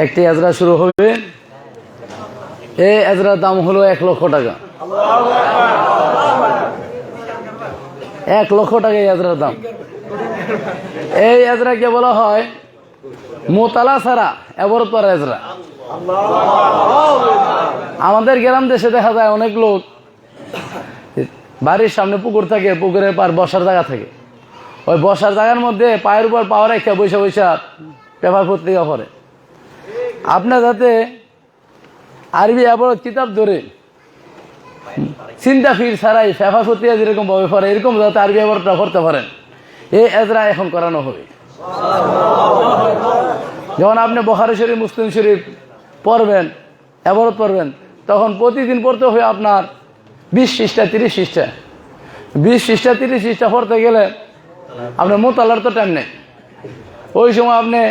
একটি এজরা শুরু হবে। এই এজরার দাম হলো 1 লক্ষ টাকা। 1 লক্ষ টাকা এই এজরার দাম। এই এজরাকে বলা হয় মোতালা ছাড়া এবারত পারা এজরা। আমাদের গ্রাম দেশে দেখা যায় অনেক লোক বাড়ির সামনে পুকুর থাকে, পুকুরের পার বসার জায়গা থাকে, ওই বসার জায়গার মধ্যে পায়ের উপর পাওয়া রেখে বৈশা বৈশা পেপার পত্রিকা পড়ে। আপনার যাতে আরবি এবারত কিতাব ধরে চিন্তা ফির ছাড়াই পেপার পত্রিকা যেরকম ভাবে পড়ে এরকম যাতে আরবি এবারতটা পড়তে পারেন, এই এজরা এখন করানো হবে। যখন আপনি বুখারী শরীফ, মুসলিম শরীফ পড়বেন, এবারত পড়বেন, তখন প্রতিদিন পড়তে হবে আপনার 20 পৃষ্ঠা 30 পৃষ্ঠা। 20 পৃষ্ঠা 30 পৃষ্ঠা পড়তে গেলে আপনার মোতালার তো টাইম নেই। ওই সময় আপনি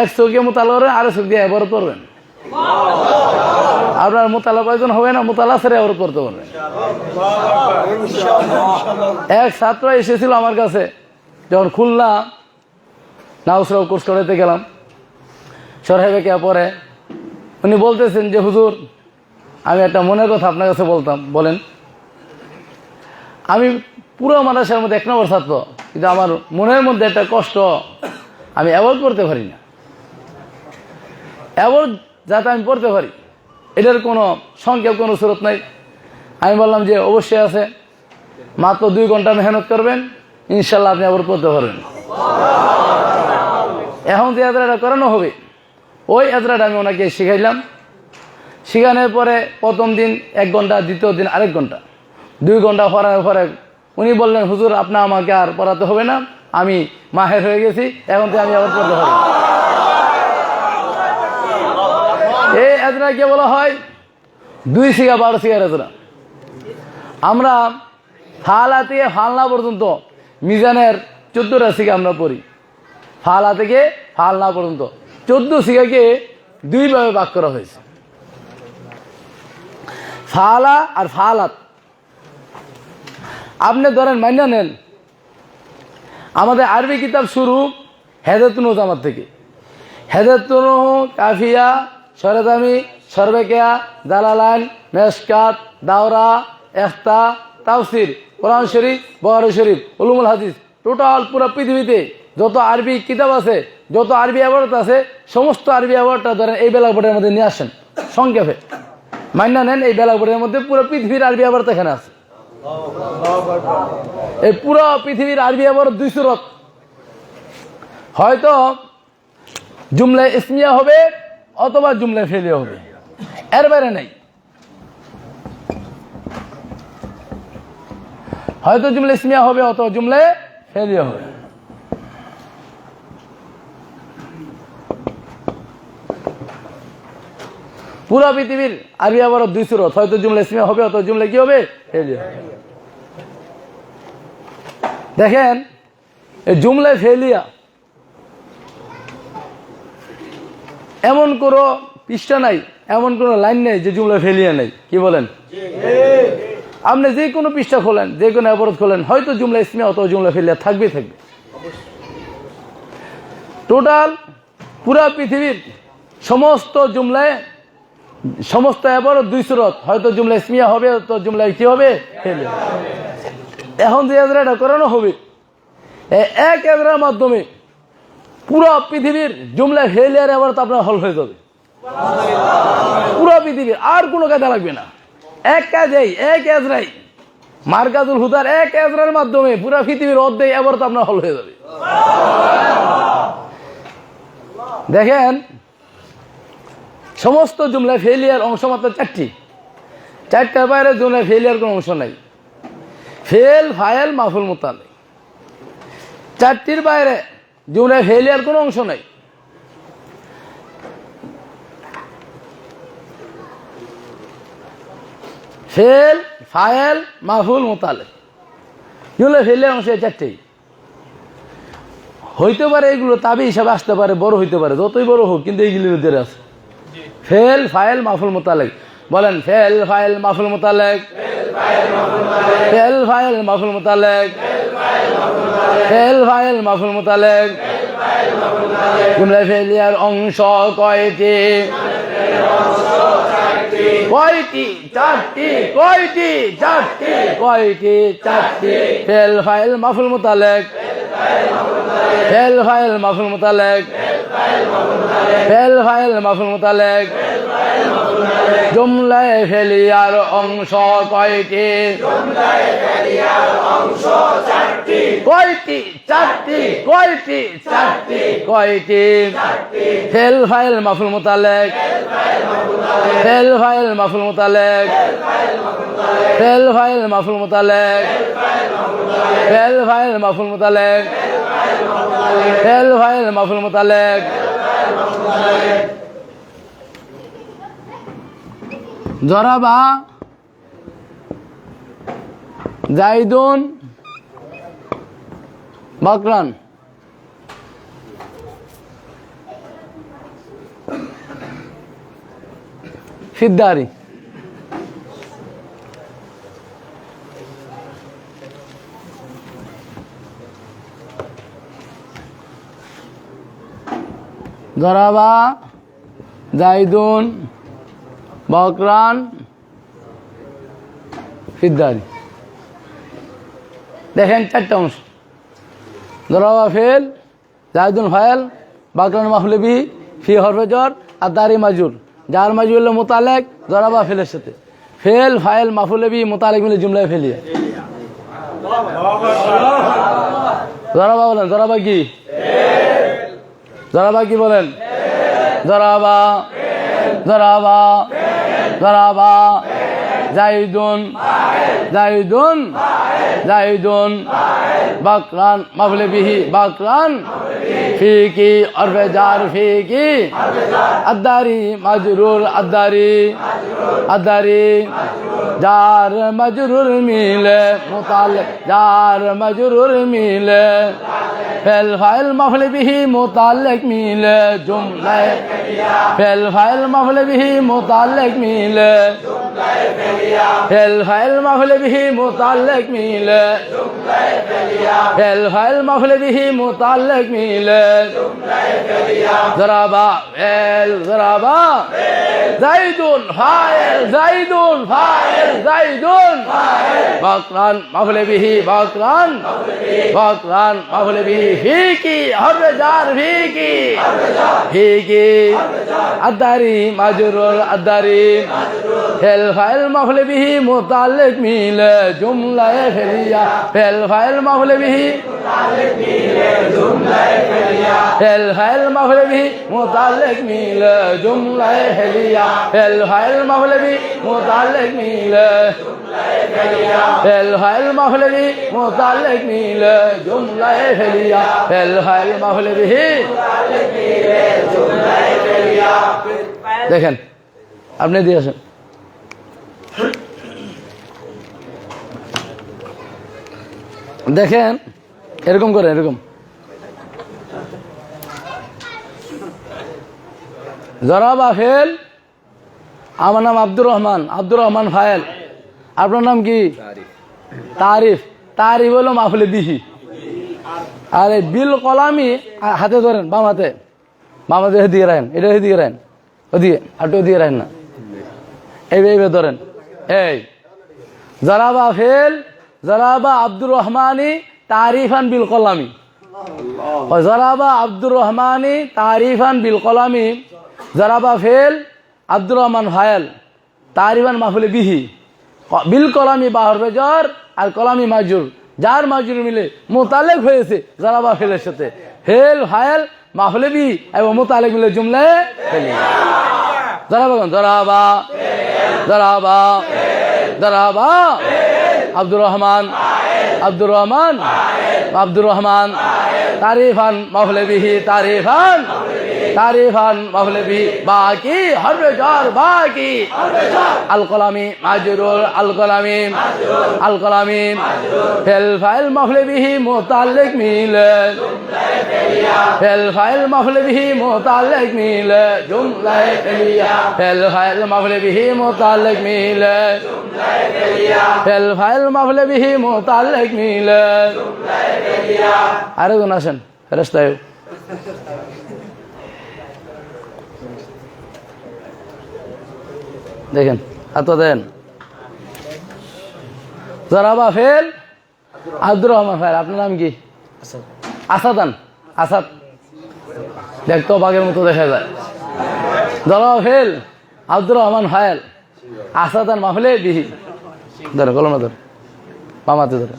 এক চোখে মোতালা করেন, আরেক চোখ দিয়ে এবারত পড়বেন। আপনার মোতালা প্রয়োজন হবে না, মোতালা ছেড়ে এবারত পড়তে পারবেন। এক ছাত্র এসেছিল আমার কাছে, যখন খুলনা নাউসরাও কোর্স করাতে গেলাম, সরহেবেকে পরে উনি বলতেছেন যে হুজুর, আমি একটা মনের কথা আপনার কাছে বলতাম। বলেন। আমি পুরো মাদ্রাসার মধ্যে 1 নম্বর ছাত্র, কিন্তু আমার মনের মধ্যে একটা কষ্ট, আমি অ্যাভয়েড করতে পারি না। অ্যাভয়েড যাতে আমি পড়তে পারি, এটার কোনো সংক্ষেপ, কোনো সুরত নাই। আমি বললাম যে অবশ্যই আছে, মাত্র 2 ঘন্টা মেহনত করবেন, ইনশাল্লাহ আপনি অ্যাভয়েড করতে পারবেন। এখন যে এজরাটা করানো হবে, ওই এজরাটা আমি ওনাকে শিখাইলাম। শিখানোর পরে প্রথম দিন 1 ঘন্টা, দ্বিতীয় দিন আরেক ঘন্টা, 2 ঘন্টা পড়ানোর পরে উনি বললেন, হুজুর আপনি আমাকে আর পড়াতে হবে না, আমি মাহের হয়ে গেছি, এখন তো আমি আবার পড়তে পারি। এই এজরাকে বলা হয় 2 শিখা 12 শিখার এজরা। আমরা ফালা থেকে ফালনা পর্যন্ত মিজানের 14টা শিখা আমরা পড়ি। ফালা থেকে ফালনা পর্যন্ত 14 শিখাকে 2 ভাবে ভাগ করা হয়েছে, ফালা আর ফালাত। আপনি ধরেন মাইনা নেন, আমাদের আরবি কিতাব শুরু হেদায়াতুন জামাত থেকে। হেদায়াতুন, কাফিয়া, সরেদামি, সরবেকিয়া, জালালাইন, মেশকাত, দাওরা, ইখতা, তাফসির, কোরআন শরীফ, বুখারী শরীফ, উলুমুল হাদিস, টোটাল পুরো পৃথিবীতে যত আরবি কিতাব আছে, যত আরবি এবারত আছে, সমস্ত আরবি এবারতটা ধরেন এই ব্ল্যাক বোর্ডের মধ্যে নিয়ে আসেন। সংক্ষেপে মাইনা নেন, এই ব্ল্যাক বোর্ডের মধ্যে পুরো পৃথিবীর আরবি এবারত এখানে আছে। এই পুরো পৃথিবীর আরবি এবারত 2 সূরত। হয়তো জুমলা ইসমিয়া হবে অথবা জুমলা ফেলিয়া হবে, এর বাইরে নাই। হয়তো জুমলা ইসমিয়া হবে অথবা জুমলা ফেলিয়া হবে। পুরা পৃথিবীর আরবি এবারত 2 সূরত, হয়তো জুমলা ইসমিয়া হবে অথবা জুমলা কি হবে, ফেলিয়া হবে। দেখেন, এই জুমলা ফেলিয়া এমন কোনো পৃষ্ঠা নাই, এমন কোনো লাইন নেই যে জুমলা ফেলিয়া নেই। কি বলেন? আপনি যে কোনো পৃষ্ঠা খোলেন, যে কোনো এবারত খোলেন, হয়তো জুমলা ইসমিয়া অথবা জুমলা ফেলিয়া থাকবে। টোটাল পুরা পৃথিবীর সমস্ত জুমলায়, সমস্ত এবারত 2 সূরত, হয়তো জুমলা ইসমিয়া হবে তো জুমলা কি হবে, ফেলিয়া। এখন যে এজরাটা করানো হবে, এক এজরার মাধ্যমে পুরো পৃথিবীর জুমলা ফেলিয়ার এবারত আপনার হল হয়ে যাবে। পুরো পৃথিবীর আর কোনো কাজে লাগবে না, এক কাজেই, এক এজরাই, মারকাজুল হুদার এক এজরার মাধ্যমে পুরো পৃথিবীর অর্ধেক এবারত আপনার হল হয়ে যাবে। দেখেন, সমস্ত জুমলা ফেলিয়ার অংশ মাত্র 4টার বাইরে জুমলা ফেলিয়ার কোনো অংশ নাই। ফেল, ফাইল, মাফুল, মুতাল্লিক, 4টির বাইরে জুমলা ফেলিয়ার কোনো অংশ নাই। ফেল, ফাইল, মাফুল, মুতাল্লিক, জুমলা ফেলিয়ার অংশ 4টেই। হইতে পারে এগুলো তাবি হিসাবে আসতে পারে, বড় হইতে পারে, যতই বড় হোক, কিন্তু এইগুলির ভিতরে আছে ফেল, ফাইল, মাফুল, মুতাল্লিক। বলেন, ফেল, ফাইল, মাফুল, মুতাল্লিক, ফেল, ফাইল, মাফুল, মুতাল্লিক, ফেল, ফাইল, মাফুল, মুতাল্লিক, জুমলা ফেলিয়ার অংশ কয়টি? কয়টি? চারটি। কয়টি? চারটি। কয়টি? চারটি। ফেল ফাইল মাফুল মুতালেক। ফেল ফাইল মাফুল মুতালেক। ফেল ফাইল মাফুল মুতালেক। জুমলায় ফেলিয়ার অংশ কয়টি? কয়টি? চারটি। কয়টি? চারটি। কয়টি? ফেল ফাইল মাফুল মুতালেক। ফেল ফাইল মাফুল মুতালেক। ফেল ফাইল মাফুল মুতালেক। ফেল ফাইল মাফুল মুতালেক। ফেল ফাইল মাফুল মুতালেক। জরাবা জাইদুন বাকরান। ফিদ্দারি। জরাবা জাইদুন বাকরান ফিদ্দারি। দেখেন চারটা অংশ। জরাবা ফেল, জাইদুন ফাইল, বাকরান মাফুল বিহি, ফি হরফে জর, আর দারি মাজুর। যার মাজুর হলো মোতালেক জরাবা ফেলের সাথে। ফেল ফাইল মাফুল বিহি মোতালেক মিলে জুমলায় ফেলিয়া। জরাবা বলেন, জরাবা কি? জরাবা কি বলেন? জরাবা জরাবা জরাবা জাইদুন জাইদুন জাইদুন বাকরান মাফুল বিহি বাকরান ফি কি হরফে জার ফি কি আদারি মাজরুর আদারি আদারি জার মাজরুর মিলে মুতাল্লিক জার মাজরুর মিলে ফেল ফাইল মাফুল বিহি মুতাল্লিক মিলে জুমলায় ফেল ফাইল মাফুল বিহি মুতাল্লিক মিলে ফেল ফাইল মাফুল বিহি মুতাল্লিক মিলে ফেল ফাইল মাফুল বিহি মুতাল্লিক মিলে জরাবা ফেল জরাবা জাইদুন ফাইল জাইদুন ফাইল জাইদুন বাকরান মাফুল বিহি বাকরান বাকরান মাফুল বিহি ফি কি হরফে জার ফি কি ফি কি আদারি মাজরুর আদারি ফেল ফাইল মাফুল বিহি মুতাল্লিক মিলে জুমলায় ফেলিয়া ফেল ফাইল মাফুল বিহি ফেল ফাইল মাফুল বিহি মুতাল্লিক মিলে জুমলায় ফেলিয়া ফেল ফাইল মাফুল বিহি মুতাল্লিক মিলে ফেল ফাইল মাফুল বিহি মুতাল্লিক মিলে জুমলায় ফেলিয়া ফেল ফাইল মাফুল বিহি। দেখেন আপনি দিয়েছেন। দেখেন এরকম করে এরকম জরাবা ফেল। আমার নাম আব্দুর রহমান, আব্দুর রহমান ফাইল। আপনার নাম কি? তারিফ। তারিফ হলো মাফুল বিহি। আর এই বিল কলামি হাতে ধরেন, বাম হাতে, বাম হাতে দিয়ে রাখেন, এটা দিয়ে রাখেন, ওদিকে হাঁটু দিয়ে রাখেন না, এইভাবে ধরেন। এই জরাবা ফেল জরাবা আব্দুর রহমানি তারিফান বিল কলামি। জরাবা আব্দুর রহমানি তারিফান বিল কলামি। জরাবা ফেল আব্দুর রহমান ফাইল তারিফান মাফুল বিহি বিল কলামি বা হরফে জর আর কলামি মাজুর। যার মাজুর মিলে মোতালেক হয়েছে জরাবা ফেলের সাথে। ফেল ফাইল মাফুল বিহি এবং মোতালেক মিলে জুমলায় ফেলি। জরাবা জরাবা জরাবা জরাবা আব্দুর রহমান আব্দুর রহমান আব্দুর রহমান তারিফান মাফুল বিহি তারিফান তারিফান মাফুল বিহি বাকি হরফে জার বাকি আল কলামি মাজরুর আল কলামি আল কলামি ফেল ফাইল মাফুল বিহি মুতাল্লিক মিলে ফেল ফাইল মাফুল বিহি মুতাল্লিক মিলে জুমলায় ফেলিয়া ফেল ফাইল মাফুল বিহি মুতাল্লিক মিলে ফেল ফাইল মাফুল বিহি মুতাল্লিক মিলে। আরেকজন আসেন ফেরেশতা। দেখেন এত দেন জরাবা ফেল আব্দুর রহমান ফাইল। আপনার নাম কি? আসাদান। আসাদ দেখতো বাঘের মতো দেখা যায়। জরাবা ফেল আব্দুর রহমান ফাইল আসাদান মাহলে বিহি। ধরে কলম ধর মামাতে ধরে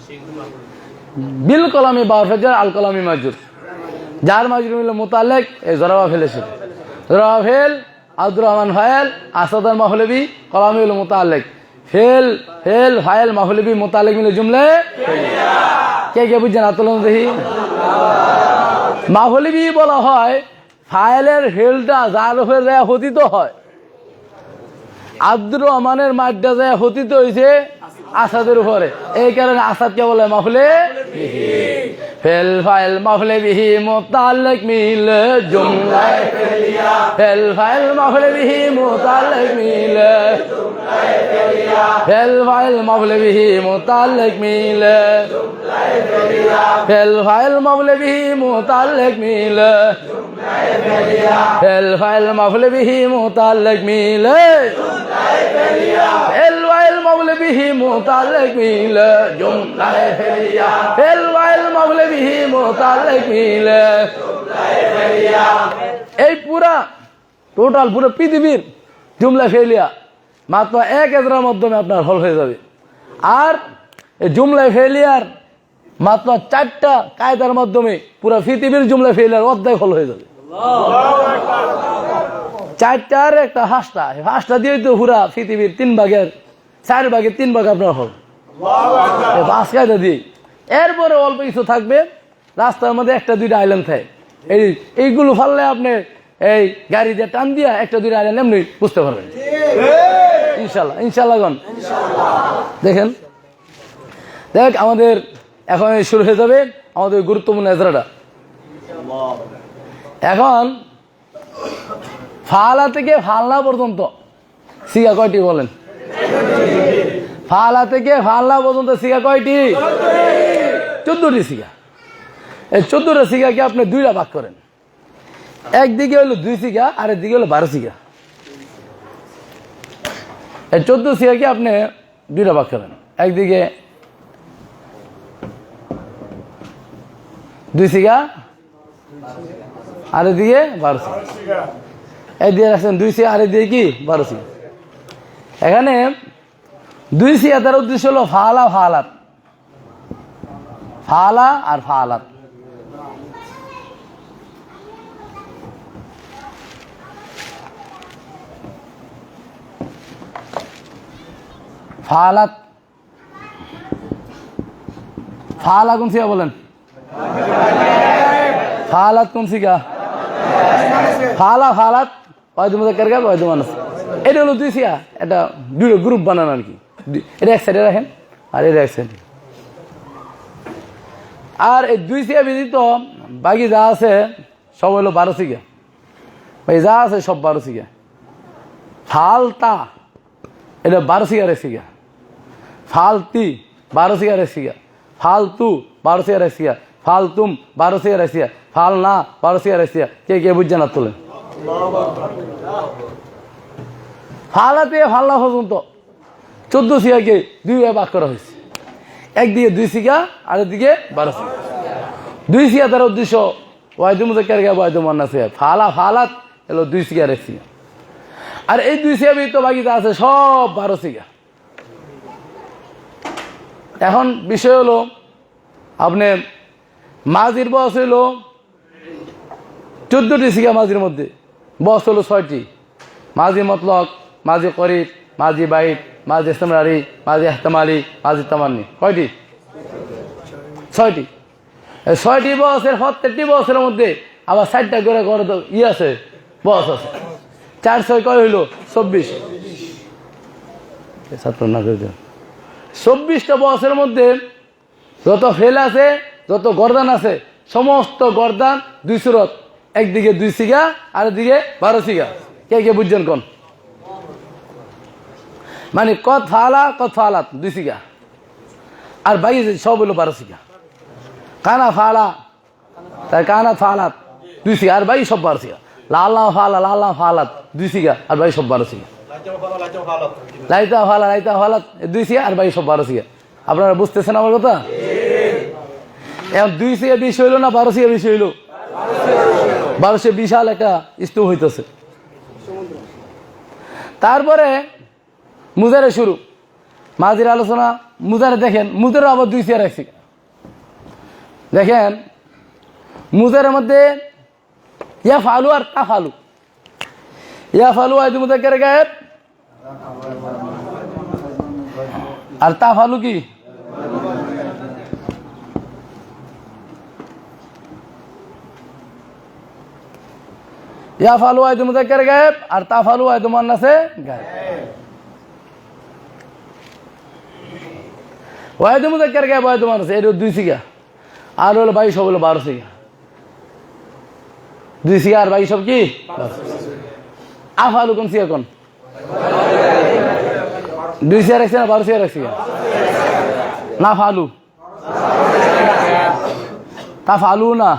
বিল কলামি বাফেজার আল কলামি মাজুর। যার মাজুর মিল মোতালেক এই জরাবা ফেলেছে। জরাবা ফেল আব্দুর রহমান ফাইল আসাদান মাহলেবি কলামি হল মোতালেক। ফেল ফেল ফাইল মাহলেবি মোতালেক মিলে জুমলে কে কে বুঝছেন? আতলন দেখি। মাহলেবি বলা হয় ফাইলের ফেলটা যার উপরে যায় হতিত হয়। আব্দুর রহমানের মাঠটা যায় হতিত হয়েছে আসাদের উপরে, এই কারণে আসাদকে বলে মাহলে ফেল ফাইল মাহলে বিহি মোতালেক মিলে জুমলায় ফেলিয়া। ফেল ফাইল মাহলে বিহি মোতালেক মিলে ফেল ফাইল মাহলে বিহি মোতালেক মিলে ফেল ফাইল মাহলে বিহি মোতালেক মিলে ফেল ফাইল মাহলে বিহি মোতালেক মিলে ফেল ফাইল মাহলে বিহি মোতালেক মিলে জুমলায় ফেলিয়া। ফেল ফাইল মাহলে বিহি মোতালেক মিলে। এই পুরা টোটাল পুরো পৃথিবীর জুমলা ফেলিয়া মাত্র এক এজরার মাধ্যমে আপনার হল হয়ে যাবে। আর এই জুমলা ফেলিয়ার মাত্র 4টা কায়দার মাধ্যমে পুরো পৃথিবীর জুমলা ফেলিয়ার অর্ধেক হল হয়ে যাবে। 4টার একটা হাঁসটা দিয়ে তো পুরা পৃথিবীর 3 ভাগের 4 ভাগের 3 ভাগ আপনার হল 5 কায়দা দিয়ে। এরপরে অল্প কিছু থাকবে রাস্তার মধ্যে 1-2টা আইল্যান্ড থাকে। এইগুলো ফাললে আপনি এই গাড়ি দিয়ে টান দিয়া 1-2টা আইল্যান্ড এমনি বুঝতে পারবেন ইনশাল্লাহ। ইনশাল্লাহ গণ দেখেন দেখ আমাদের এখন শুরু হয়ে যাবে আমাদের গুরুত্বপূর্ণ এজরাটা। এখন ফালা থেকে ফাল্লা পর্যন্ত সিগা কয়টি বলেন? ফালা থেকে ফাল্লা পর্যন্ত সিগা কয়টি? 14টি সিগা। এই 14টা সিগাকে আপনি 2টা ভাগ করেন। একদিকে হলো 2 সিগা আর একদিকে হলো 12 সিগা। এই 14 সিগাকে আপনি 2টা ভাগ করেন। একদিকে 2 সিগা আর এদিকে 12 সিগা। এই দিয়ে রাখছেন 2 সিগা আর এদিকে কি 12 সিগা। এখানে 2 সিগা তার উদ্দেশ্য হলো ফালা ফালাত, ফালা আর ফালাত। ফালাত ফালা কোন সিগা বলেন? ফালাত কোন সিগা? ফালা ফালাত ওয়াইদু মুযাক্কার গা ওয়াইদু মুআন্নাস। এটা হলো 2 সিগা। এটা 2টা গ্রুপ বানানো আর কি। এটা এক সাইডে রাখেন আর এটা এক সাইডে। আর এই 2 সিগা ব্যতীত বাকি যা আছে সব হলো 12 সিগা। ভাই যা আছে সব 12 সিগা। ফালতা এটা 12 সিগার সিগা। ফালতি 12 সিগার সিগা। ফালতু 12 সিগার সিগা। ফালতুম 12 সিগার সিগা। ফালনা 12 সিগার সিগা। কে কে বুঝছেন? না তোলেন। ফালাতে ফাল্লা পর্যন্ত 14 সিগাকে 2 ভাগ করা হয়েছে। একদিকে 2 সিগা আর একদিকে 12 সিগা। 2 সিগা তার উদ্দেশ্য ওয়াইদু মুযাক্কার গা ওয়াইদু মুআন্নাস। ফালা ফালাত হলো 2 সিগার সিগা। আর এই 2 সিগা ব্যতীত বাকি যা আছে সব 12 সিগা। এখন বিষয় হলো আপনি মাজির বয়স হইল 14টি সিগা। মাজির মধ্যে বয়স হলো 6টি। মাজি মতলক, মাজি করিব, মাজি বাইট, মাজি ইসতিমরারি, মাজি ইহতিমালি, মাজি তামান্নি। কয়টি? 6টি। এই 6টি বয়সের প্রত্যেকটি বয়সের মধ্যে আবার 4টা করে করে আছে বয়স আছে। 4-6 কয় হইল 24। 24টা বয়সের মধ্যে যত ফেল আছে, যত গর্দান আছে, সমস্ত গর্দান 2 সুরত। একদিকে 2 সিগা আর একদিকে 12 সিগা। কে কে বুঝছেন কোন? মানে কত ফালা কত ফালাত 2 সিগা আর বাকি সব হলো 12 সিগা। কানা ফালা তার কানা ফালাত দুই সিগা আর বাকি সব 12 সিগা। লাল্লাহ ফালা লাল্লাহ ফালাত 2 সিগা আর বাকি সব 12 সিগা। লাইতা ফালাত 2 সিগা আর বাকি সব 12 সিগা। আপনারা বুঝতেছেন আমার কথা? এখন 2 সিগা বেশি হইলো না 12 সিগা বেশি হইলো? 1200 বিশাল একটা স্তূপ হইতেছে। তারপরে মুজারে শুরু, মাঝির আলোচনা। মুজারে দেখেন, মুজারে আবার 2 সিগা রাখছি। দেখেন মুজারের মধ্যে ইয়া ফালু আর তা ফালু। ইয়া ফালু আইদু মুজাক্কার গায়েব আর তা ফালু কি? ইয়া ফালু আইদু মুজাক্কার গায়েব আর তা ফালু আইদু মুন্নাসে গায়েব। ওয়াইদু মুজাক্কার গায়েব ওয়াইদু মুন্নাস এর 2 সিগা আর হলো বাকি সব হলো 12 সিগা। 2 সিগা আর বাকি সব কি? আফালু কোন সিগা কোন? 2 সিগা রাখছি না 12 সিগা রাখছি? না ফালু তা ফালু না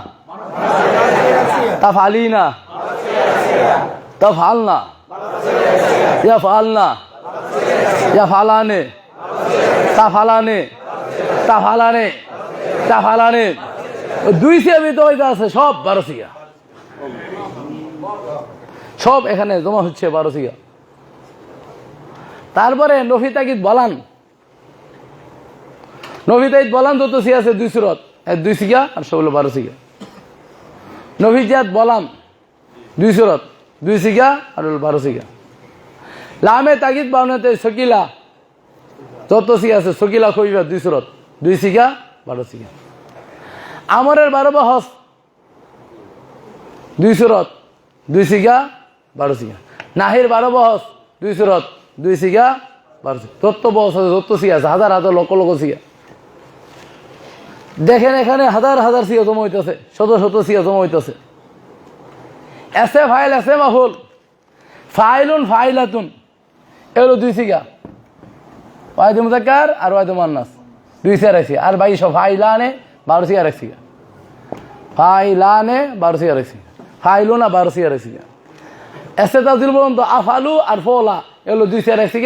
তা ফালি না তা ফাল না ইয়া ফাল না ইয়া ফালানে তা ফালানে তা ফালানে তা ফালানে। 2 সিগা ভিতরে আছে সব 12 সিগা, সব এখানে জমা হচ্ছে 12 সিগা। তারপরে নফি তাকিদ বলান, নফি তাকিদ বলান যত সিগা আছে 2 সুরত, 2 সিগা আর সব হলো 12 সিগা। নফি জাত বলান 2 সুরত, 2 সিগা আর হলো 12 সিগা। লামে তাকিদ বাউনাতে সকিলা যত সিগা আছে সকিলা কইবা 2 সুরত, 2 সিগা 12 সিগা। আমরের 12 বহস 2 সুরত, 2 সিগা 12 সিগা। নাহির 12 বহস 2 সুরত, 2 সিগা 12 সিগা। তত্ত্ব বহস আছে, তত্ত্ব সিগা আছে হাজার হাজার লক্ষ লক্ষ সিগা। দেখেন এখানে হাজার হাজার সিগা জমা হইতেছে, শত শত সিগা জমা হইতেছে। এসে ফাইল এসে মাফুল, ফাইলুন ফাইলাতুন এগুলো 2 সিগা। ওয়াইদু মুজাক্কার আর ওয়াইদু মুন্নাস 2 সিগা রাখছি। আর বাকি সব ফাইলানে 12 সিগা রাখছি। ফাইলানে 12 সিগা রাখছি। ফাইলুনা 12 সিগা রাখছি। এসে তাজিল পর্যন্ত আফালু আর ফোলা এগুলো 2 সিগা রাখছি।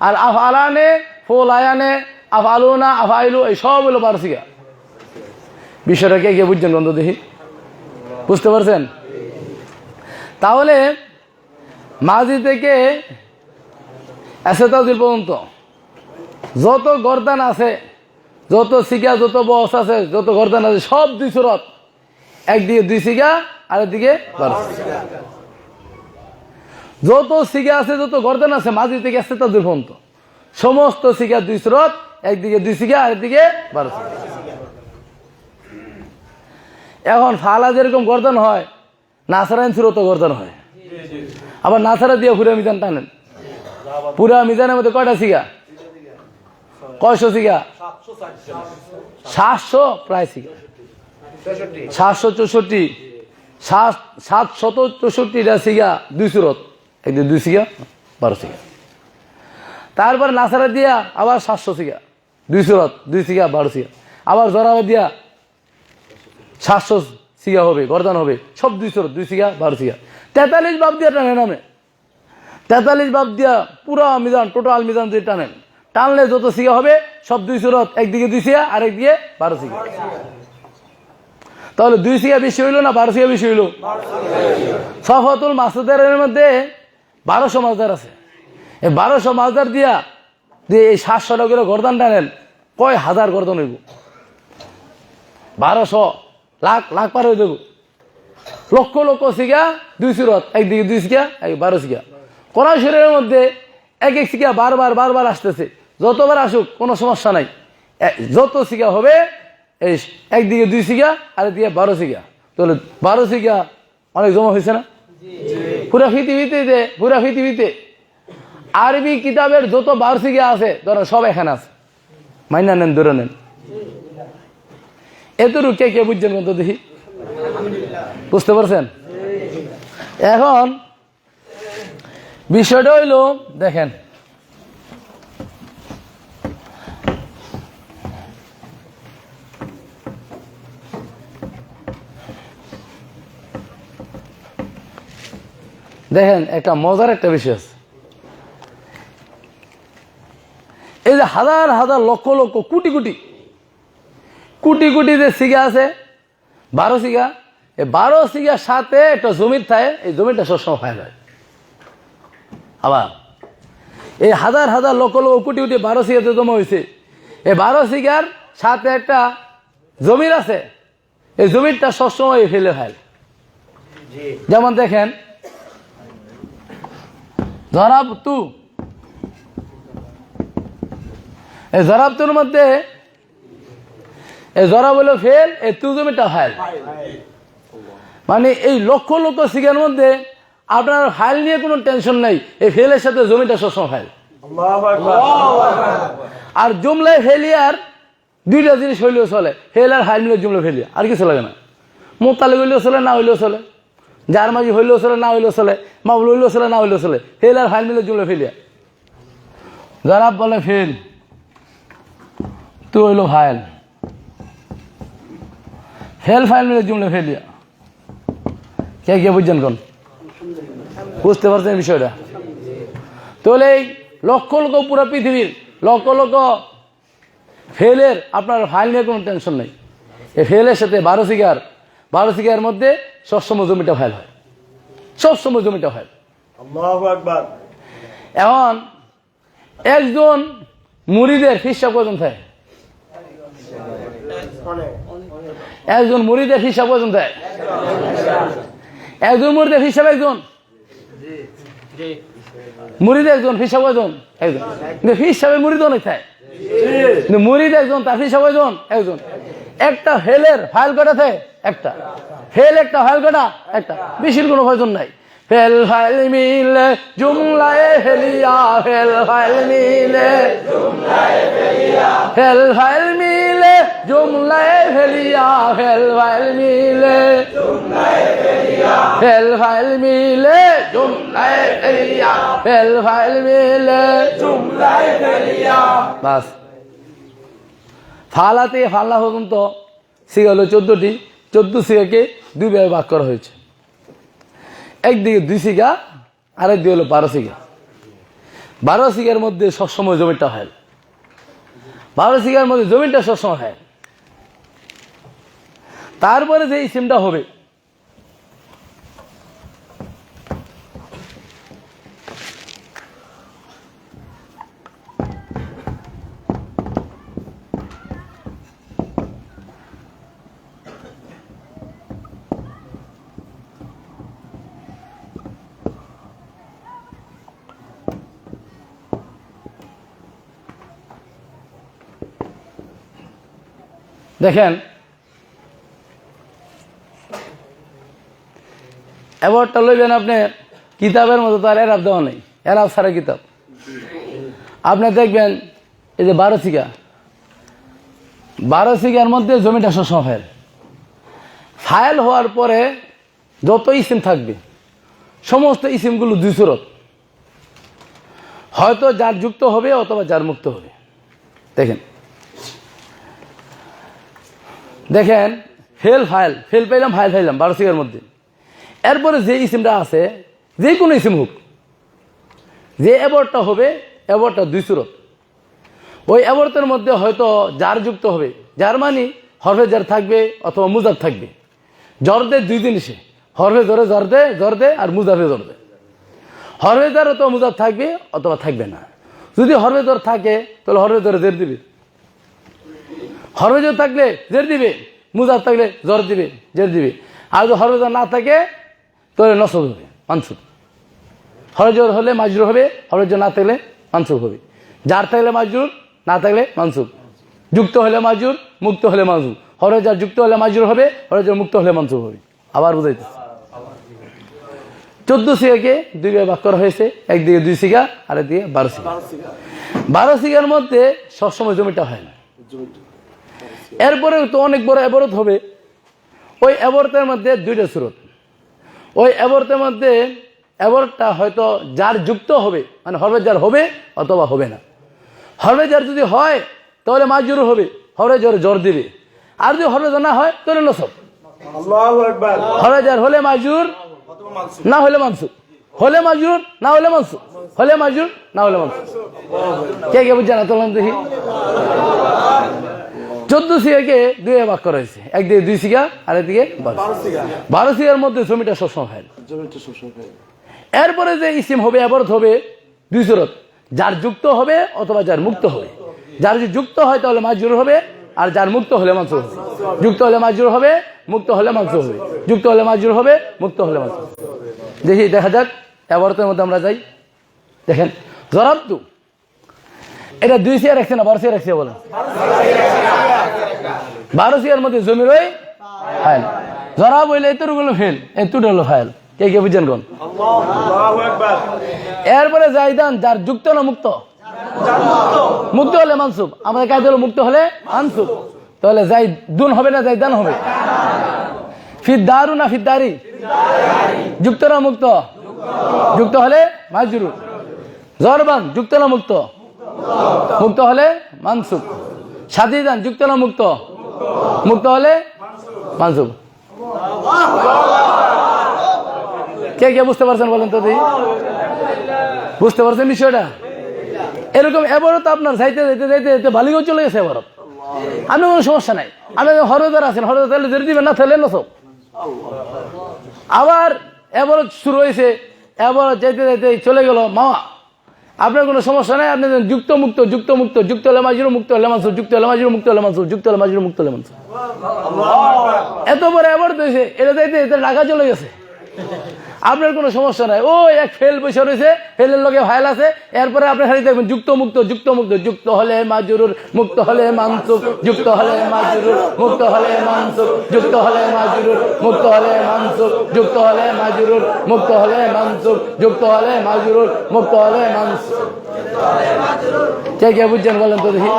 আর আফালানে ফোলায়ানে আফালুনা আফাইলু এই সব হলো 12 সিগা। বিষয়টা কে বুঝছেন বন্ধু দেখি? বুঝতে পারছেন? তাহলে মাঝি থেকে এসে তাজিল পর্যন্ত যত গর্দান আছে, যত সিগা, যত বস আছে, যত গর্দান আছে সব 2 সুরত। একদিকে 2 সিগা আর একদিকে 12 সিগা। যত সিগা আছে, যত গর্দান আছে মাঝি থেকে আসতে তাদের পর্যন্ত সমস্ত সিগা 2 সুরত। একদিকে 2 সিগা আর একদিকে 12 সিগা। এখন ফালা যেরকম গর্দান হয়, নাসারাইন সুরত গর্দান হয়। আবার নাসারা দিয়ে পুরা মিজান টানেন। পুরা মিজানের মধ্যে কয়টা সিগা? কয়শো সিগা? 700 প্রায় সিগা, 764 764টা সিগা 2 সুরত। একদিন 2 সিগা 12 সিগা। তারপর নাসারা দিয়া আবার 700 সিগা 2 সুরত, 2 সিগা 12 সিগা। আবার জরাবে দিয়া 700 সিগা হবে, গর্দান হবে সব 2 সুরত, 2 সিগা 12 সিগা। 43 বাব দিয়া টানে নামে, 43 বাব দিয়া পুরা মিজান টোটাল মিজান যদি টানেন, টানলে যত সিগা হবে সব 2 সুরত। একদিকে 2 সিগা আর একদিকে 12 সিগা। তাহলে 2 সিগা বেশি হইল না 12 সিগা বেশি হইল? সফাতুল মাসুদের মধ্যে 1200 মাছদার আছে। এই 1200 মাছদার দিয়া দিয়ে এই 700 টাকা গর্দান টানেন, কয় হাজার গর্দান হইব? 1200 লাখ লাখ পার হয়ে দেব। লক্ষ লক্ষ সিগা 2 সুরত, একদিকে 2 সিগা 12 সিগা। কোরআন শরীফের মধ্যে এক এক সিগা বারবার বারবার আসতেছে। যতবার আসুক কোনো সমস্যা নাই, যত সিগা হবে এই একদিকে 2 সিগা আর একদিকে 12 সিগা। তাহলে 12 সিগা অনেক জমা হয়েছে না? পুরা পৃথিবীতে আরবি কিতাবের যত 12 সিগা আছে ধরো সব এখানে আছে। মাইনা নেন, ধরে নেন। এতটুকু কে বুঝছেন বলতো দেখি? বুঝতে পারছেন? এখন বিষয়টা হইল দেখেন, দেখেন একটা মজার একটা বিষয় আছে, এই যে হাজার হাজার লক্ষ লক্ষ কোটি কোটি কোটি কোটি যে সিগা আছে 12 সিগা, এই 12 সিগার সাথে একটা জমির থাকে, এই জমিটা সবসময় ফাইল হয়। আবার এই হাজার হাজার লক্ষ লক্ষ কোটি কোটি 12 সিগাতে জমা হয়েছে, এই 12 সিগার সাথে একটা জমির আছে, এই জমিরটা সবসময় ফেলে হয়। যেমন দেখেন জরাবতু, এই জরাবতুর মধ্যে এই জরাব হলো ফেল, এই তু জমিটা ফাইল। মানে এই লক্ষ লক্ষ সিগার মধ্যে আপনার ফাইল নিয়ে কোনো টেনশন নাই, এই ফেলের সাথে জমিটা সবসময় ফাইল। আর জুমলায় ফেলিয়ার দুইটা জিনিস হইলেও চলে, ফেল আর ফাইল মিলে জুমলা ফেলিয়া, আর কিছু লাগে না। মোতালিক হইলেও চলে, না হইলেও চলে, যার মাঝি হইলেও চলে, না হইলেও চলে, মাবুল হইলেও চলে, না হইলেও চলে, ফেল আর ফাইল মিলে জুমলা ফেলিয়া। জরাব বলে ফেল, তু হইলো ফাইল, ফেল ফাইল মিলে জুমলা ফেলিয়া। কে কে বুঝছেন কোন? বুঝতে পারছেন বিষয়টা? তাহলে এই লক্ষ লক্ষ পুরো পৃথিবীর লক্ষ লক্ষ ফেলের আপনার ফাইল নিয়ে কোনো টেনশন নেই। এই ফেলের সাথে 12 সিগার মধ্যে সবসময় জমিটা ফাইল হয়, সবসময় জমিটা ফাইল। এখন একজন মুরিদের হিসাব পর্যন্ত থাকে, একজন মুরিদের হিসাব পর্যন্ত থাকে, একজন মুরিদের হিসাব একজন মুরিদ একজন, হিসাব একজন একজন, কিন্তু হিসাবে মুরিদ অনেক থাকে, কিন্তু মুরিদ একজন, তার হিসাব একজন একজন। একটা ফেলের ফাইল কটা থাকে, একটা ফেল, একটা ফাইল কটা একটা, বেশির কোনো প্রয়োজন নাই। ফেল ফাইল মিলে জুমলায় ফেলিয়া, ফেল ফাইল মিলে জুমলায় ফেলিয়া, ফেল ফাইল মিলে জুমলায় ফেলিয়া, ফেল ফাইল মিলে জুমলায় ফেলিয়া, ফেল ফাইল মিলে জুমলায় ফেলিয়া, ফেল ফাইল মিলে জুমলায় ফেলিয়া। বাস, ফালাতে ফাল্লা পর্যন্ত সিগা হলো 14টি, 14 সিগাকে দুই ভাগে ভাগ করা হয়েছে। একদিকে 2 সিগা, আরেক দিকে হলো 12 সিগা। 12 সিগার মধ্যে সবসময় জমিটা হয়, 12 সিগার মধ্যে জমিটা সবসময় হয়। তারপরে যে ইসিমটা হবে, দেখেন অ্যাওয়ার্ডটা লইবেন আপনি কিতাবের মতো, তার এরাব দেওয়া নেই, এরাব সারা কিতাব। আপনি দেখবেন এই যে 12 সিগা, 12 সিগার মধ্যে জমিটা সবসময় ফাইল। ফাইল হওয়ার পরে যত ইসিম থাকবে সমস্ত ইসিমগুলো 2 সুরত, হয়তো যার যুক্ত হবে অথবা যার মুক্ত হবে। দেখেন দেখেন ফেল ফাইল, ফেল পাইলাম, ফাইল পাইলাম 12 সিগার মধ্যে। এরপরে যে ইসিমটা আছে, যে কোনো ইসিম হোক, যে অ্যাবর্টটা হবে, অ্যাবর্টটা 2 সুরত। ওই অ্যাবর্তের মধ্যে হয়তো যার যুক্ত হবে, যার মানে হরফে যার থাকবে অথবা মুজাব থাকবে। জর্দে 2 জিনিসে, হরফে ধরে জর্দে আর মুজাফে জর্দে। হরফে যার অথবা মুজাব থাকবে অথবা থাকবে না। যদি হরফে ধর থাকে তাহলে হরফে ধরে জের দিবে, হরফে জোর থাকলে জের দিবে, মুজাফ থাকলে জর দিবে, জের দিবে। আর যদি হরফে জোর না থাকে তাহলে নসব হবে, মানসুব। হরফে জোর হলে মাজরুর হবে, হরফে জোর না থাকলে মানসুব হবে। যার থাকলে মাজরুর, না থাকলে মানসুব। যুক্ত হলে মাজরুর, মুক্ত হলে মানসুব। হরফে যার যুক্ত হলে মাজরুর হবে, হরফে জোর মুক্ত হলে মানসুব হবে। আবার বুঝাইতেছে, 14 সিগাকে 2 ভাগে ভাগ করা হয়েছে, একদিকে 2 সিগা, আরেকদিকে 12 সিগা। 12 সিগার মধ্যে সবসময় জমিটা হয় না। এরপরে তো অনেক বড় অ্যাবরত হবে, ওই অ্যাবর্তের মধ্যে 2টা সুরত। ওই অ্যাবর্তের মধ্যে অ্যাবর্তটা হয়তো যার যুক্ত হবে, মানে হরফে যার হবে অথবা হবে না। হরফে যার যদি হয় তাহলে মাজরুর হবে, হরফে যার জর দিবে। আর যদি হরফে যার না হয় তাহলে নসব। আল্লাহু আকবার। হরফে যার হলে মাজরুর, না হলে মানসুব। হলে মাজরুর না হলে মানসুব, হলে মাজরুর না হলে মানসুব। কে কে বুঝছে না তোলাম দেখি। 14 সিগাকে 2 এ ভাগ করা হয়েছে, একদিকে 2 সিগা আর একদিকে 12 সিগার মধ্যে জমিটা সবসময় ফাইল। এরপরে যে ইসিম হবে এবারত হবে 2 সুরত, যার যুক্ত হবে অথবা যার মুক্ত হবে। যার যদি যুক্ত হয় তাহলে মাজরুর হবে, আর যার মুক্ত হলে মানসুব হবে। যুক্ত হলে মাজরুর হবে, মুক্ত হলে মানসুব হবে। যুক্ত হলে মাজরুর হবে, মুক্ত হলে মানসুব হবে। দেখি দেখা যাক এবারতের মধ্যে আমরা যাই। দেখেন জরাবতু, এটা 2 সিগা রাখছে না 12 সিগা রাখছে বলেন? 12 সিগার মধ্যে জমির ওই ফাইল। জরাব হইলে এতটুকু ফেল, এতটুকু হলো ফাইল। কে কে বুঝছেন কোন? এরপরে জাইদান, যার যুক্ত না মুক্ত? মুক্ত হলে মানসুব। আমাদের কাজ হলো মুক্ত হলে মানসুব। তাহলে জাইদুন হবে না জাইদান হবে? ফিদ্দারু না ফিদ্দারি? যুক্ত না মুক্ত? যুক্ত হলে মাজরুর। জরবান যুক্ত না মুক্ত? মুক্ত হলে মানসুব। সাদিদান যুক্ত না মুক্ত? মুক্ত হলে মানসুব। কে কে বুঝতে পারছেন বলেন তো? বুঝতে পারছেন বিষয়টা? এরকম এবারও তো আপনার যাইতে যাইতে যাইতে যাইতে বালিগঞ্জ চলে গেছে এবারও। আপনার কোনো সমস্যা নাই, আপনি হরদার আছেন, হরদার তাহলে জেরে দিবেন না, তাহলে না সব। আবার এবারও শুরু হয়েছে, এবার যাইতে যাইতে চলে গেল মাওয়া। আপনার কোনো সমস্যা নাই, আপনি যুক্ত মুক্ত যুক্ত মুক্ত, যুক্ত হলে মাজরুর, মুক্ত হলে মানসুব, যুক্ত হলে মাজরুর, মুক্ত হলে মানসুব, যুক্ত হলে মাজরুর, মুক্ত হলে মানসুব। এত বড় এবার তো হয়েছে, এটা যাইতে যাইতে ঢাকা চলে গেছে। আপনার কোনো সমস্যা নাই, ওই এক ফেল বসে রয়েছে, ফেলের লগে ফাইল আছে। এরপরে আপনি খালি দেখবেন যুক্ত মুক্ত যুক্ত মুক্ত, যুক্ত হলে মাজরুর, মুক্ত হলে মানসুব, যুক্ত হলে মাজরুর, মুক্ত হলে মানসুব, যুক্ত হলে মাজরুর, মুক্ত হলে মানসুব, যুক্ত হলে মাজরুর, মুক্ত হলে মানসুব, যুক্ত হলে মাজরুর, মুক্ত হলে মানসুব। কে কে বুঝছেন বলেন তো দেখি।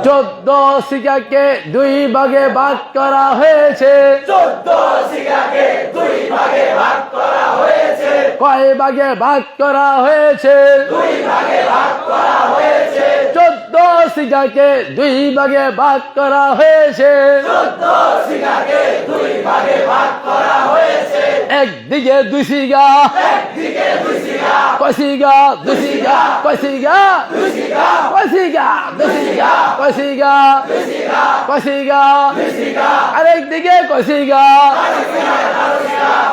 14 সিগাকে 2 ভাগে ভাগ করা হয়েছে। 14 সিগাকে 2 ভাগে ভাগ করা হয়েছে। কয় ভাগে ভাগ করা হয়েছে? 2 ভাগে ভাগ করা হয়েছে। 14 সিগাকে 2 ভাগে ভাগ করা হয়েছে। 14 সিগাকে 2 ভাগে ভাগ করা হয়েছে। একদিকে 2 সিগা, একদিকে 2 সিগা, কয় সিগা? 2 সিগা, কয় সিগা? 2 সিগা, কয় সিগা? 2 সিগা, কয় সিগা? 2 সিগা, কয় সিগা? 2 সিগা, আরেকদিকে কয় সিগা?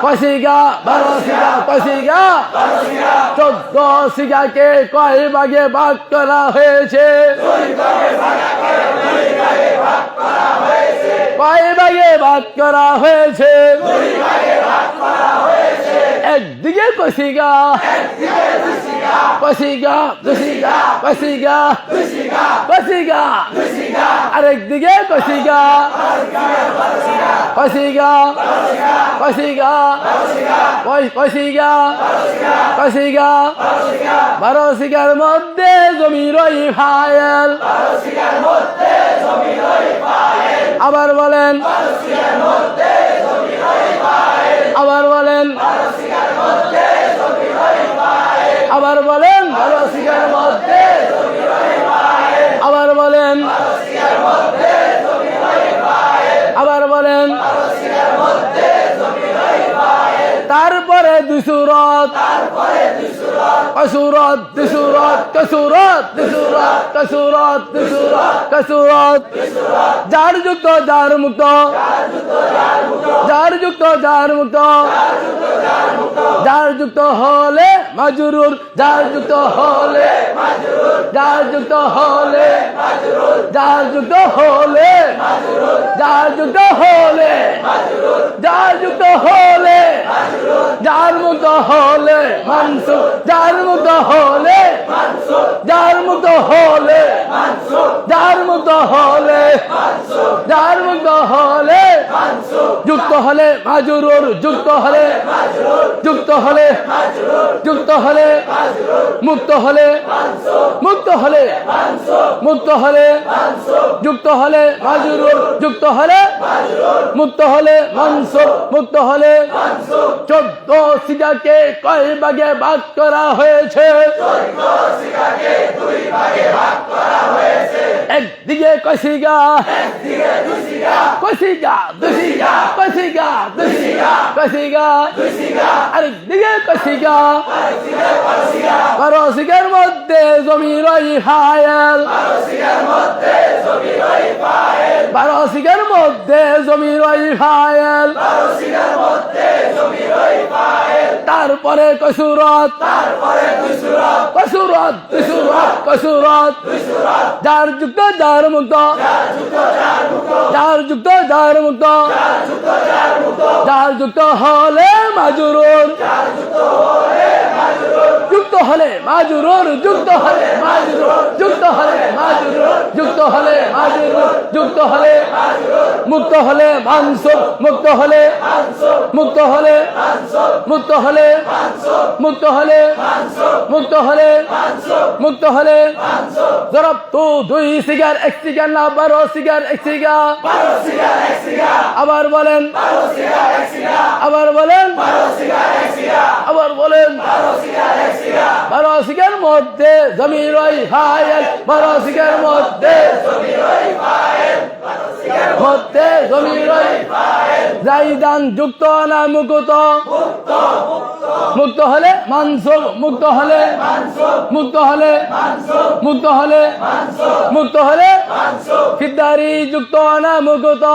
কয় সিগা? 12 সিগা, কয় সিগা? 12 সিগা, 14 সিগাকে কয় ভাগে ভাগ করা হয়েছে? 2 ভাগে ভাগ করে 2 ভাগে ভাগ করা হয়েছে। কয় ভাগে ভাগ করা হয়েছে? 2 ভাগে ভাগ করা হয়েছে। একদিকে কয় সিগা? একদিকে 2 সিগা, কয় সিগা? 2 সিগা, কয় সিগা? 2 সিগা, কয় সিগা? 2 সিগা, আরেকদিকে কয় সিগা? কয় সিগা? কয় সিগা? কয় সিগা? কয় সিগা? 12 সিগার মধ্যে জমির ওই ফাইল। 12 সিগার মধ্যে জমির ওই ফাইল। আবার বলেন, 12 সিগার মধ্যে জমির ওই ফাইল। আবার বলেন, 12 সিগার মধ্যে জমির ওই ফাইল। আবার বলেন, 12 সিগার মধ্যে, জমির ওই ফাইল। আবার বলেন, 12 সিগার মধ্যে জমির ওই ফাইল। আবার বলেন। 12 সিগার মধ্যে জমির ওই ফাইল। তারপরে 2 সুরত, তারপরে 2 সুরত, কয় সুরত? 2 সুরত, কয় সুরত? 2 সুরত, কয় সুরত? 2 সুরত, কয় সুরত? যার যুক্ত যার মুক্ত, যার যুক্ত যার মুক্ত, যার যুক্ত হলে মাজরুর, যার যুক্ত হলে মাজরুর, যার যুক্ত হলে, মাজরুর, যার যুক্ত হলে, মাজরুর, যার যুক্ত হলে, মাজরুর, যার যুক্ত হলে, মাজরুর, যার মুক্ত হলে মানসুব, যার মুক্ত হলে, মানসুব, যার মুক্ত হলে, মানসুব, যার মুক্ত হলে, মানসুব, যার মুক্ত হলে, মানসুব, যুক্ত হলে মাজরুর, যুক্ত হলে, মাজরুর, যুক্ত হলে, মাজরুর, যুক্ত হলে, মাজরুর, মুক্ত হলে, মানসুব, মুক্ত হলে, মানসুব, মুক্ত হলে, মানসুব, যুক্ত হলে মাজরুর, যুক্ত হলে, মাজরুর, মুক্ত হলে মানসুব, মুক্ত হলে। মানসুব। 14 সিগাকে কয় ভাগে ভাগ করা হয়েছে? 14 সিগাকে 2 ভাগে ভাগ করা হয়েছে। একদিকে কয় সিগা? একদিকে 2 সিগা, কয় সিগা? 2 সিগা, কয় সিগা? 2 সিগা, কয় সিগা? 2 সিগা, আরেকদিকে কসিগা 12 সিগার মধ্যে জমির ওই ফাইল 12 সিগার মধ্যে জমির ওই ফাইল তারপরে কসুরত কসুরত যার যুক্ত যার মুক্ত যার যুক্ত যার মুক্ত যার যুক্ত হলে মাজরুর যুক্ত হলে মাজরুর যুক্ত হলে মাজরুর যুক্ত হলে মাজরুর যুক্ত হলে মাজরুর যুক্ত হলে মুক্ত হলে মানসুব মুক্ত হলে মুক্ত হলে মুক্ত হলে মুক্ত হলে মুক্ত হলে মুক্ত হলে জরব তো 2 সিগার 1 সিগার না 12 সিগার 1 সিগার আবার বলেন আবার বলেন আবার বলেন 12 সিগার মধ্যে জমির ওই ফাইল 12 সিগার মধ্যে মধ্যে জমির ওই জাইদান যুক্ত না মুক্ত মুক্ত হলে মানসুব মুক্ত হলে মুক্ত হলে মুক্ত হলে মুক্ত হলে ফিদারি যুক্ত না মুক্ত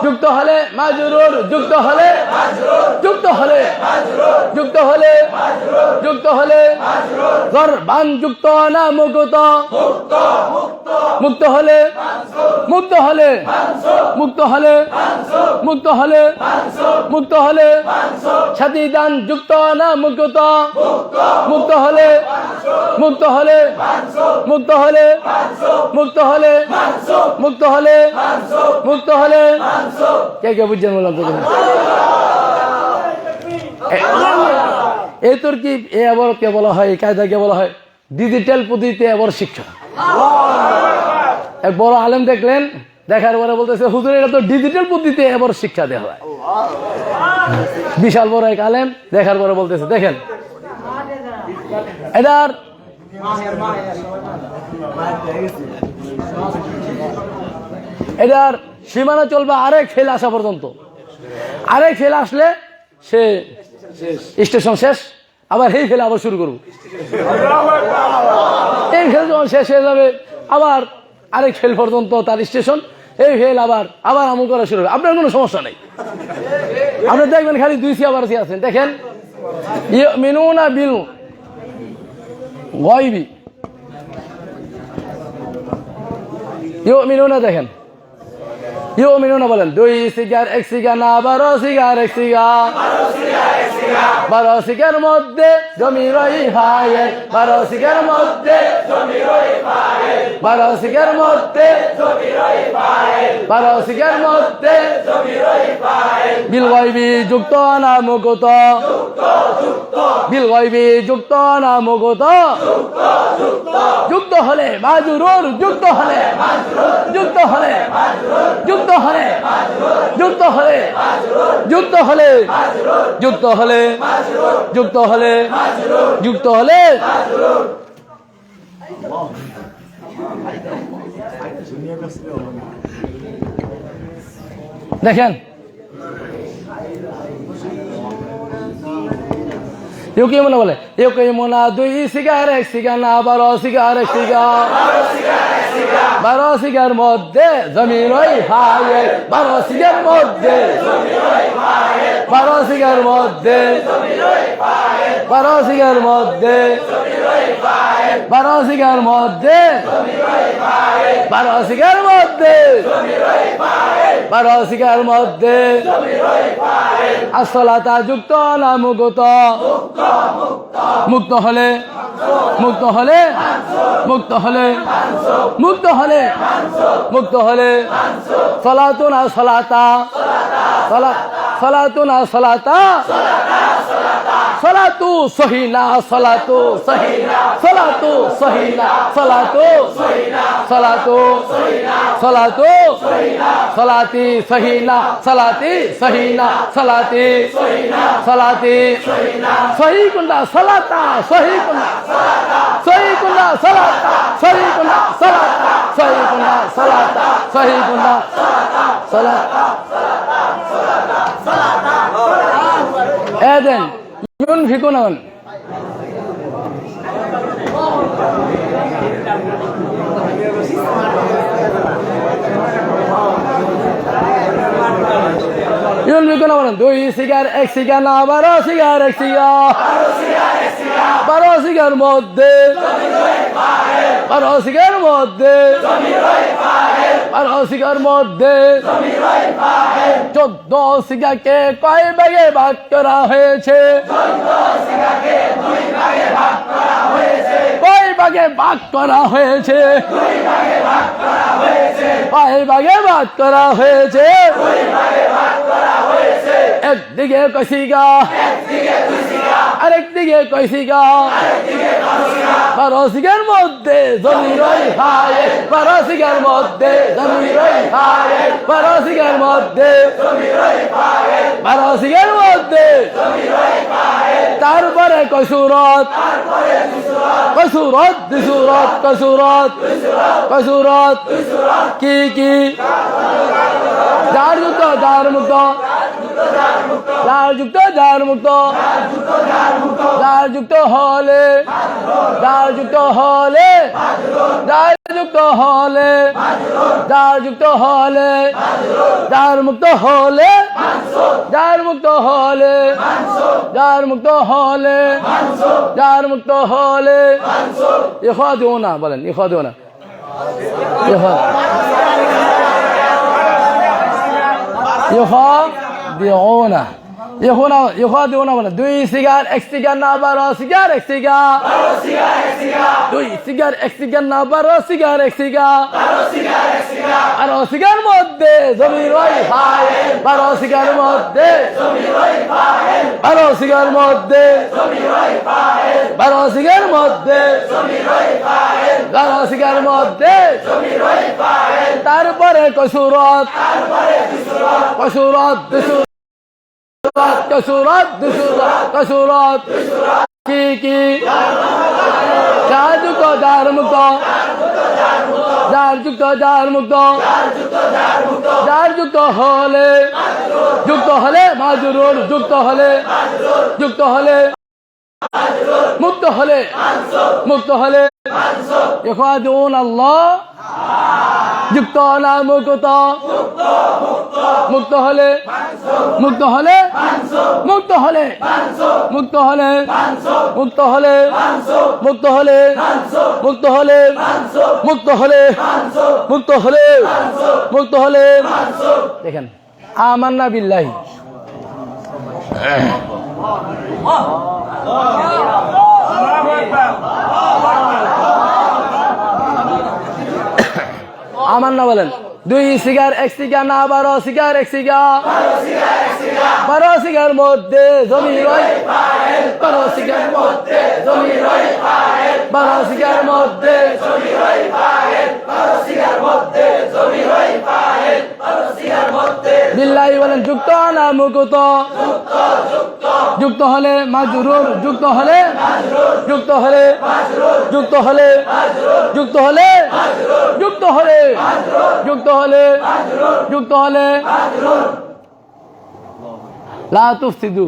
যুক্ত হলে মাজরুর যুক্ত হলে যুক্ত হলে যুক্ত হলে যুক্ত হলে গরবান যুক্ত না মুক্ত মুক্ত হলে মুক্ত হলে মুক্ত হলে মুক্ত হলে মুক্ত হলে শাদীদান যুক্ত না মুক্ত মুক্ত হলে মুক্ত হলে মুক্ত হলে মুক্ত হলে মুক্ত হলে মুক্ত হলে কে কে বুঝছেন বললাম তো এই তোর কি এ আবার কে বলা হয় এই কায়দাকে বলা হয় ডিজিটাল পদ্ধতিতে আবার শিক্ষা এক বড় আলেম দেখলেন দেখার পরে বলতেছে হুজুর এটা তো ডিজিটাল পদ্ধতিতে এবার শিক্ষা দেওয়া হয় বিশাল বড় এক আলেম দেখার পরে বলতেছে দেখেন এটার এটার সীমানা চলবে আরেক ফেল আসা পর্যন্ত আরেক ফেল আসলে সে স্টেশন শেষ আবার এই ফেলে আবার শুরু করবো এই ফেল যখন শেষ হয়ে যাবে আবার আরেক ফেল পর্যন্ত তার স্টেশন এই ফেল আবার আবার আমল করা শুরু হবে আপনার কোনো সমস্যা নেই আপনি দেখবেন খালি 2 আবার আছেন দেখেন ইউমিনুনা বিল গায়বি ইউমিনুনা দেখেন ইউমিনুনা বলেন 2 সিগার 1 সিগার না 12 সিগার 1 সিগার 12 সিগার মধ্যে জমির ওই ফাইল 12 সিগার মধ্যে জমির ওই ফাইল 12 সিগার মধ্যে জমির ওই ফাইল 12 সিগার মধ্যে জমির ওই ফাইল বিল গায়বি যুক্ত না মুক্ত বিল গায়বি যুক্ত না মুক্ত যুক্ত হলে মাজরুর যুক্ত হলে যুক্ত হলে যুক্ত হলে যুক্ত হলে যুক্ত হলে যুক্ত হলে যুক্ত হলে যুক্ত হলে দেখেন ইউকিমুনা বলে ইউকিমুনা 2 সিগার 1 সিগার না 12 সিগার 1 সিগার 12 সিগার মধ্যে জমির ওই ফাইল 12 সিগার মধ্যে 12 সিগার মধ্যে 12 সিগার মধ্যে 12 সিগার মধ্যে 12 সিগার মধ্যে 12 সিগার মধ্যে আসলাতা যুক্ত না মুক্ত মুক্ত হলে মুক্ত হলে মুক্ত হলে মুক্ত হলে মুক্ত হলে সলাতু না সলাতা সলাতু না সলাতা সলাতু সহিনা সলাতু সহিনা সলাতু সহিনা সলাতু সলাতু সলাতু সলাতি সহিনা সলাতি সহিনা সলাতি সলাতি সহি কুন্ডা সলাতা সহি কুন্ডা সহি কুন্ডা সলাতা সহি কুন্ডা সলাতা সহি কুন্ডা সলাতা সহি কুন্ডা সলাতা মিলাই দেন ইউনফিকুনা বলেন ইউনফিকুনা বলেন 2 সিগার 1 সিগার না 12 সিগার 1 সিগার 12 সিগার মধ্যে 12 সিগার মধ্যে 12 সিগার মধ্যে 14 সিগাকে কয় ভাগে ভাগ করা হয়েছে কয় ভাগে ভাগ করা হয়েছে কয় ভাগে ভাগ করা হয়েছে একদিকে কয় সিগা আরেকদিকে কয় সিগা 12 সিগার মধ্যে জমিরই হায় 12 সিগার মধ্যে জমিরই হায় 12 সিগার মধ্যে জমিরই হায় 12 সিগার মধ্যে জমিরই হায় তারপরে কয় সূরত কয় সূরত দুই সূরত কয় সূরত কয় সূরত কি কি যার যুক্ত যার মুক্ত যার যুক্ত যার মুক্ত যার যুক্ত হলে যার যুক্ত হলে যার যুক্ত হলে যার যুক্ত হলে যার মুক্ত হলে যার মুক্ত হলে যার মুক্ত হলে যার মুক্ত হলে ইখাদিউনা বলেন ইখাদিউনা ইখাদিউনা ইখাদিউনা বলেন 2 সিগার 1 সিগার না 12 সিগার 1 সিগার 2 সিগার 1 সিগার না 12 সিগার 1 সিগার 12 সিগার মধ্যে জমিরই হায় 12 সিগার মধ্যে জমিরই হায় 12 সিগার মধ্যে জমিরই হায় 12 সিগার মধ্যে জমিরই হায় 12 সিগার মধ্যে জমিরই হায় তারপরে কয় সূরত কয় সূরত কসুরত কসুরত কি কি যার যুক্ত যার মুক্ত যার যুক্ত যার মুক্ত যার যুক্ত হলে মাজরুর যুক্ত হলে মুক্ত হলে মুক্ত হলে ইখাদিউন আল্লাহ যুক্ত না মুক্ত মুক্ত হলে মুক্ত হলে মুক্ত হলে মুক্ত হলে মুক্ত হলে মুক্ত হলে মুক্ত হলে মুক্ত হলে মুক্ত হলে মুক্ত হলে দেখেন আমান্না বিল্লাহি আমান্না বলেন 2 সিগার 1 সিগার না 12 সিগার 1 সিগার 12 সিগার মধ্যে জমিরই হায় 12 সিগার মধ্যে জমিরই হায় 12 সিগার মধ্যে জমিরই হায় 12 সিগার মধ্যে জমিরই হায় 12 সিগার মধ্যে বিল্লাহি বলেন যুক্ত না মুক্ত যুক্ত হলে মাজরুর যুক্ত হলে যুক্ত হলে যুক্ত হলে যুক্ত হলে যুক্ত হলে যুক্ত হলে যুক্ত হলে লা তুফসিদু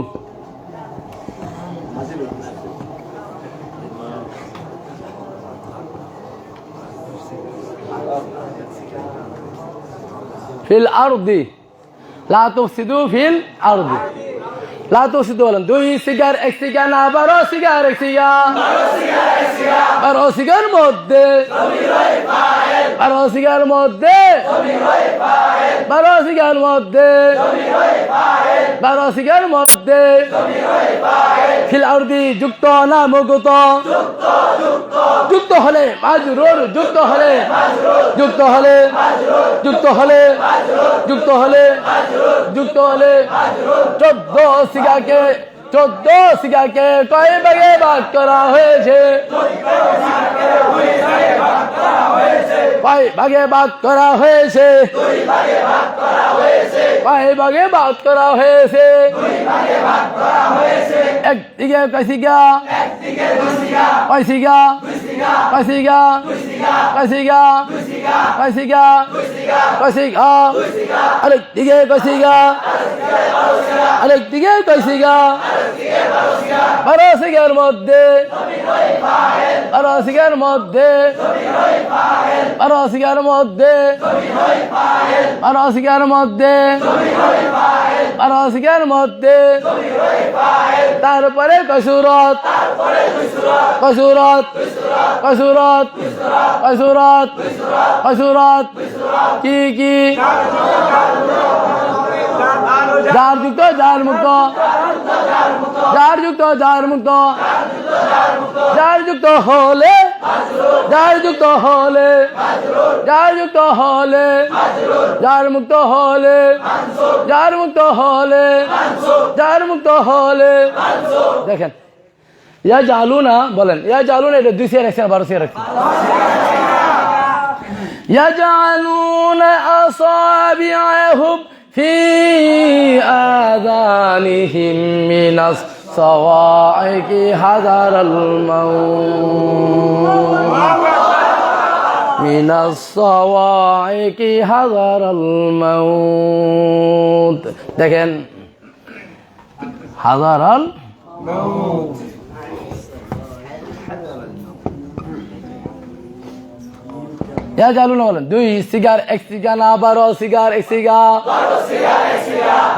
ফিল আরদি লা তুফসিদু ফিল আরদি লা তুফসিদু বলেন 2 সিগার 1 সিগার না 12 সিগার 1 সিগার 12 সিগার মধ্যে 12 সিগার মধ্যে 12 সিগার মধ্যে 12 সিগার মধ্যে ফিল আরদি যুক্ত না মুক্ত যুক্ত হলে মাজরুর যুক্ত হলে যুক্ত হলে যুক্ত হলে যুক্ত হলে যুক্ত হলে 14 সিগাকে কয় ভাগে ভাগ করা হয়েছে কয় ভাগে ভাগ করা হয়েছে কয় ভাগে ভাগ করা হয়েছে একদিকে কয় সিগা কয় সিগা কয় সিগা কয় সিগা কয় সিগা কয় সিগা আরেক দিকে কয় সিগা আরেক দিকে কয় সিগা 12 সিগার মধ্যে 12 সিগার মধ্যে 12 সিগার মধ্যে 12 সিগার মধ্যে 12 সিগার মধ্যে তারপরে কসুরত কসুরত কসুরত কসুরত কসুরত কি কি যার যুক্ত যার মুক্ত যার যুক্ত যার মুক্ত যার যুক্ত হলে যার যুক্ত হলে যার যুক্ত হলে যার মুক্ত হলে যার মুক্ত হলে যার মুক্ত হলে দেখেন ইয়া জালু না বলেন ইয়া জালু না এটা 2 সিয়ার 1 সিয়ার 12 সিয়ার রাখছি يجعلون أصابعهم في آذانهم من الصواعق حذر الموت من الصواعق حذر الموت দেখেন حذر الموت ইয়া জালু না বলেন 2 সিগার 1 সিগা না 12 সিগার 1 সিগা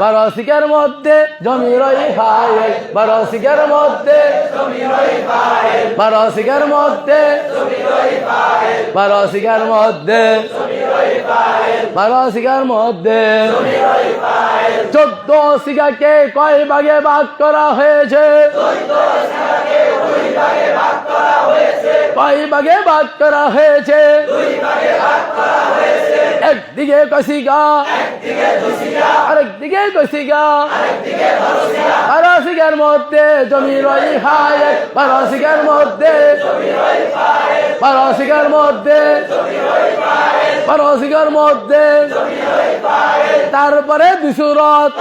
12 সিগার মধ্যে জমিরই ফাইল 12 সিগার মধ্যে জমিরই ফাইল 12 সিগার মধ্যে জমিরই ফাইল 12 সিগার মধ্যে জমিরই ফাইল 12 সিগার মধ্যে জমিরই ফাইল 14 সিগাকে কয় ভাগে ভাগ করা হয়েছে 14 সিগাকে 2 ভাগে ভাগ করা হয়েছে কয় ভাগে ভাগ করা হয়েছে 2 ভাগে ভাগ করা হয়েছে একদিকে কয় সিগা একদিকে 2 সিগা আরেকদিকে কয় সিগা আরেকদিকে 12 সিগা 12 সিগার মধ্যে জমিরই ফাইল 12 সিগার মধ্যে জমিরই ফাইল 12 সিগার মধ্যে জমিরই ফাইল 12 সিগার মধ্যে জমিরই ফাইল তারপরে দুসুরত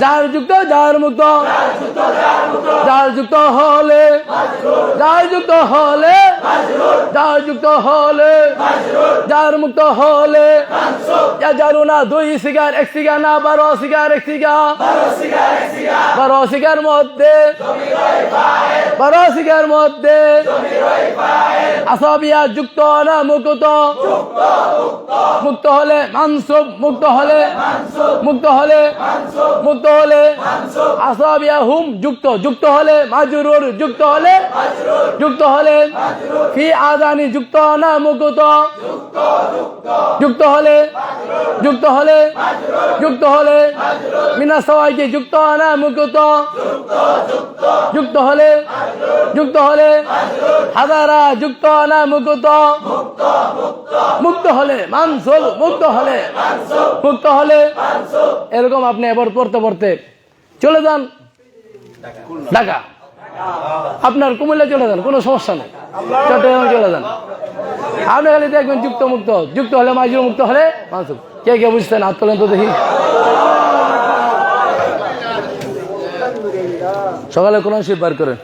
যার যুক্ত যার মুক্ত যার যুক্ত হলে যার যুক্ত হলে যার যুক্ত হলে যার মুক্ত হলে যারু না 2 সিগার 1 সিগা না 12 সিগার 1 সিগা 12 সিগার মধ্যে 12 সিগার মধ্যে আসাবিয়া যুক্ত না মুক্ত মুক্ত হলে মানসুব মুক্ত হলে মুক্ত হলে মুক্ত হলে আসাবিয়া হুম যুক্ত যুক্ত হলে মাজরুর যুক্ত হলে যুক্ত হলে ফি আযানি যুক্ত না মুক্ত যুক্ত হলে যুক্ত হলে যুক্ত হলে মিনা সওয়াইকে যুক্ত না মুক্ত যুক্ত হলে যুক্ত হলে হাজারা যুক্ত না মুক্ত মুক্ত হলে মানসুব মুক্ত হলে মুক্ত হলে এরকম আপনি এবার পড়তে পড়তে চলে যান ঢাকা আপনার কুমিল্লা চলে যান কোনো সমস্যা নেই চট্টগ্রামে চলে যান আপনি খালি দেখবেন যুক্ত মুক্ত যুক্ত হলে মাজরুর মুক্ত হলে মানসুব কে কে বুঝতেন হাত তোলেন তো দেখি সকালে কোন শিব বার করেন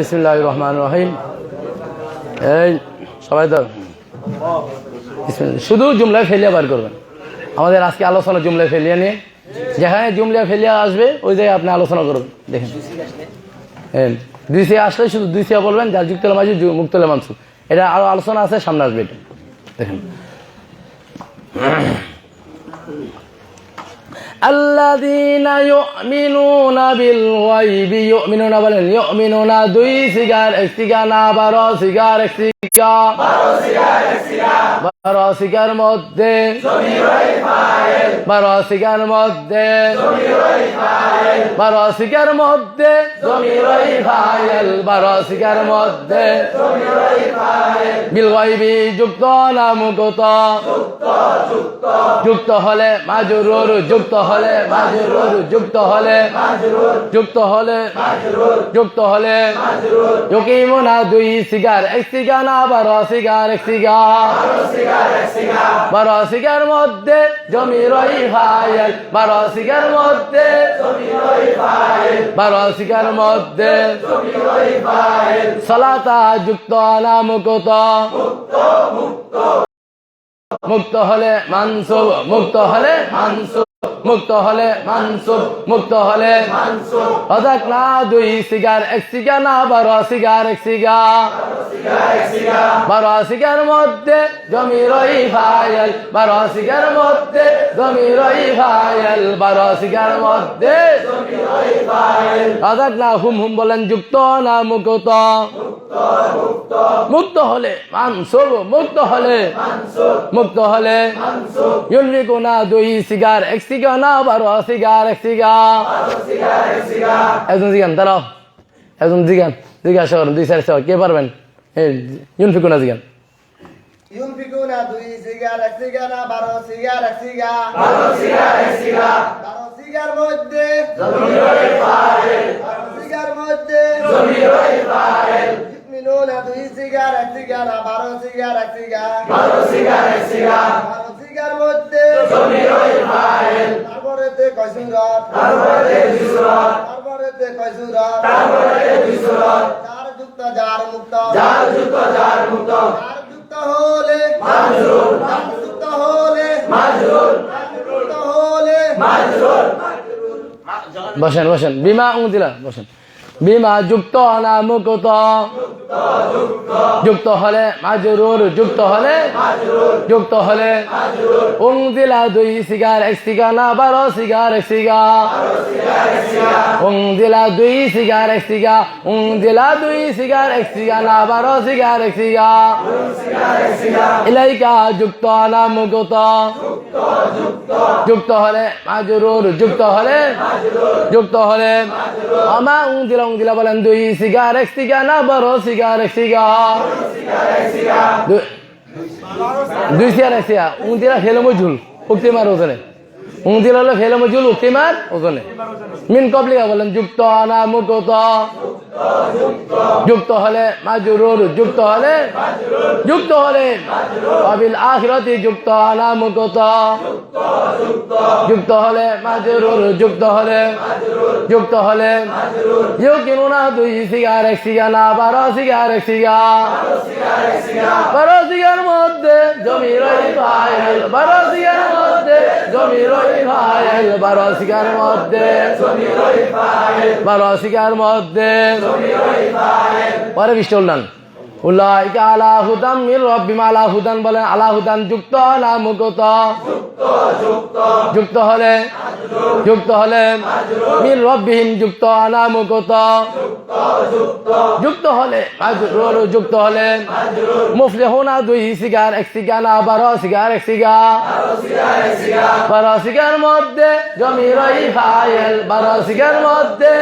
বিসমিল্লাহির রহমানির রহিম এই সবাই তো শুধু জুমলায় ফেলিয়া বার করবেন আমাদের আজকে আলোচনা জুমলায় ফেলিয়া নিয়ে যেখানে জুমলা ফেলিয়া আসবে ওই জায়গায় আপনি আলোচনা করবেন দেখেন দুই সিয়া আসলে শুধু দুই সিয়া বলবেন যার যুক্ত মাঝে মুক্ত মানসুব এটা আরো আলোচনা আছে সামনে আসবে এটা দেখেন الذين يؤمنون بالغيب يؤمنون বলেন يؤمنون দুই সিগার এক সিগার না 12 সিগার এক সিগার 12 সিগার মধ্যে 12 সিগার মধ্যে 12 সিগার মধ্যে জমিরই ফাইল 12 সিগার মধ্যে বিল গায়বি যুক্ত না মুক্ত যুক্ত হলে মাজরুর যুক্ত হলে মাজরুর যুক্ত হলে যুক্ত হলে যুক্ত হলে ইউকিমুনা দুই সিগার এক সিগার না 12 সিগার এক সিগার 12 সিগার মধ্যে জমিরই ফাইল 12 সিগার মধ্যে 12 সিগার মধ্যে সালাতা যুক্ত না মুক্ত মুক্ত হলে মানসুব মুক্ত হলে মানসুব মুক্ত হলে মানসুব মুক্ত হলে অদাক না দুই সিগার এক সিগার না 12 সিগার এক সিগার 12 সিগার মধ্যে জমিরই ফাইল 12 সিগার মধ্যে জমিরই ফাইল 12 সিগার মধ্যে অদাক না হুম হুম বলেন যুক্ত না মুক্ত মুক্ত হলে মানসুব মুক্ত হলে মুক্ত হলে ইউনফিকুনা দুই সিগার এক সিগার না 12 সিগার এক সিগার একজন জিগান দাঁড়াও একজন জিগান জিজ্ঞাসা করেন 2-4 কে পারবেন ইউনফিকুনা জিগান ইউনফিকুনা দুই সিগার এক সিগার না 12 সিগার এক সিগার 12 সিগার মধ্যে জমিরই ফাইল 12 সিগার মধ্যে জমিরই ফাইল ইউমিনুনা দুই সিগার এক সিগার না 12 সিগার এক সিগার 12 সিগার মধ্যে জমিরই ফাইল তারপরেতে কয় সূরা তারপরেতে কয় সূরা যার যুক্ত যার মুক্ত যার যুক্ত হলে মাজরুর যুক্ত হলে বসেন বসেন বিমা উদিলা বসেন বিমা যুক্ত না মুক্ত যুক্ত হলে মাজরুর যুক্ত হলে উংদিলা দুই সিগার এক সিগার না 12 সিগার এক সিগার উংদিলা দুই সিগার এক সিগার উংদিলা দুই সিগার এক সিগার না 12 সিগার এক সিগার ইলাইকা যুক্ত না মুক্ত যুক্ত হলে মাজরুর যুক্ত হলে আমা উংদিলা বলেন দুই সিগার এক সিগার না 12 সিগার এক সিগার দুই সিগার এক সিগার উংদিলা ফেলে মজুল উক্তিমার ওজনে উংদিলা হলো ফেলে মজুল উক্তিমার ওজনে মিন কবলিকা বলেন যুক্ত না মুক্ত যুক্ত হলে মাজরুর যুক্ত হলে অবিল আখিরাতি যুক্ত না মুক্ত যুক্ত হলে মাজরুর যুক্ত হলে ইউকিনুনা দুই সিগার এক সিগার না 12 সিগার এক সিগার 12 সিগার মধ্যে জমিরই ফাইল 12 সিগার মধ্যে জমিরই ফাইল 12 সিগার মধ্যে 12 সিগার মধ্যে পরে বিষ্টলদান উলাইকা আলা হুদাম মির রাব্বিহিম আলা হুদান বলেন আলা হুদান যুক্ত না মুক্ত যুক্ত হলে মির রাব্বিহিম যুক্ত না মুক্ত যুক্ত হলে মাজরুর যুক্ত হলে মুফলিহুনা দুই সিগার এক সিগার না 12 সিগার এক সিগার 12 সিগার মধ্যে জমিরই ফাইল 12 সিগার মধ্যে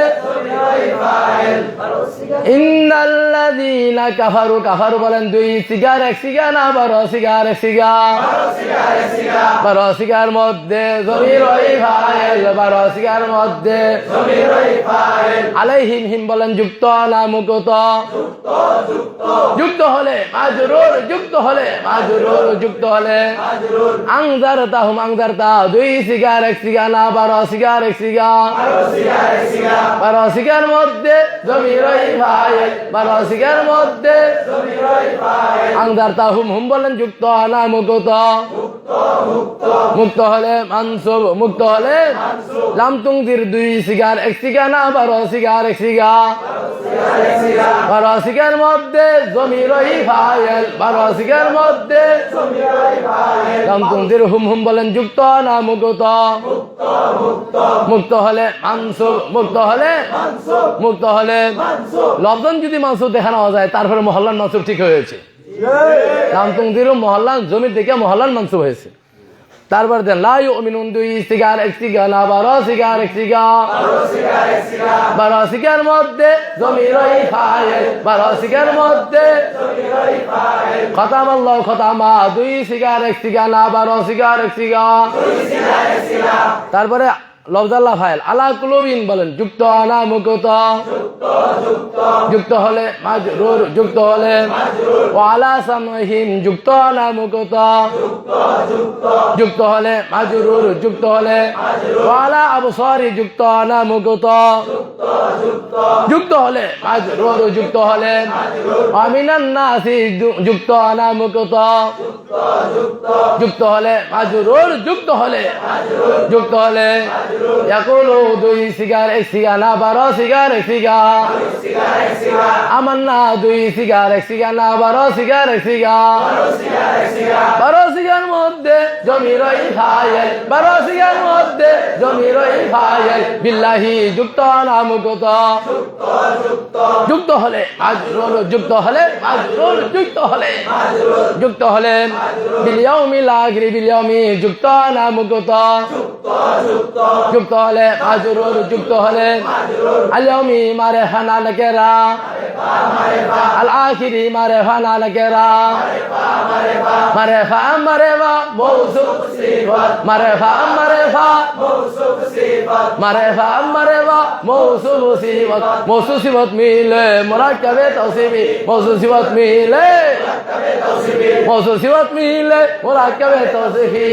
ইন্নাল্লাযীনা কাফারু বলেন দুই সিগার এক সিগার না 12 সিগার এক সিগার 12 সিগার মধ্যে জমিরই ফাইল 12 সিগার মধ্যে আলাইহিম হিম বলেন যুক্ত না মুক্ত যুক্ত হলে মাজরুর যুক্ত হলে আংজারতা দুই সিগার এক সিগার না 12 সিগার এক সিগার 12 সিগার মধ্যে জমিরই ফাইল 12 সিগার মধ্যে আংজারতা হুম বলেন যুক্ত না মুক্ত মুক্ত হলে মানসুব, মুক্ত হলে লামতুংদির 2 সিগার 1 সিগা না 12 সিগার 1 সিগা, 12 সিগার মধ্যে জমির ফাইল, 12 সিগার মধ্যে লামতুংদির হুম হুম বলেন যুক্ত না মুক্ত, মুক্ত হলে মানসুব, মুক্ত হলে মুক্ত হলে লফজন যদি মানসুব দেখানো যায় তারপরে মহল্লার মানসুব ঠিক হয়েছে। লামতুংদির মহল্লার জমির থেকে মহল্লার মানসুব হয়েছে। তারপর দেন লা ইউমিনুন 2 সিগার 1 সিগা না 12 সিগার 1 সিগা, 12 সিগার মধ্যে জমির ফাইল, 12 সিগার মধ্যে খতাম আল্লাহ খতামা 2 সিগার 1 সিগা না 12 সিগার 1 সিগা। তারপরে লফজাল্লাহ ফাইল আলা কুলুবিন বলেন যুক্ত না মুক্ত, যুক্ত হলে মাজরুর, যুক্ত হলে ওয়া আলা সামহিম যুক্ত না মুক্ত, যুক্ত হলে মাজরুর, যুক্ত হলে ওয়া আলা আবসারি যুক্ত না মুক্ত, যুক্ত হলে মাজরুর, যুক্ত হলে আমিনান নাসি যুক্ত না মুক্ত, যুক্ত হলে মাজরুর, যুক্ত হলে যুক্ত হলে ইয়াকুলু 2 সিগার 1 সিগা না 12 সিগার 1 সিগা, আমান্না 2 সিগার 1 সিগা না 12 সিগার 1 সিগা, 12 সিগার মধ্যে জমির ফাইল, 12 সিগার মধ্যে জমির ফাইল বিল্লাহি যুক্ত না মুক্ত, যুক্ত হলে মাজরুর, যুক্ত হলে মাজরুর, যুক্ত হলে যুক্ত হলে বিল ইয়াউমিল আখির, বিল ইয়াউমি যুক্ত না মুক্ত, যুক্ত হলে মাজরুর, যুক্ত হলে আল ইয়াউমি মারিফা না নাকিরা, আল আখিরি মারিফা না নাকিরা, মারিফা মারিফা মৌসুফ সিফাত, মারিফা মারিফা মৌসুফ সিফাত, মারিফা মারিফা মৌসুফ সিফাত, মৌসুফ সিফাত মিলে মুরাক্কাবে তাওসিফি, মৌসুফ সিফাত মিলে মৌসুফ সিফাত মিলে মুরাক্কাবে তাওসিফি।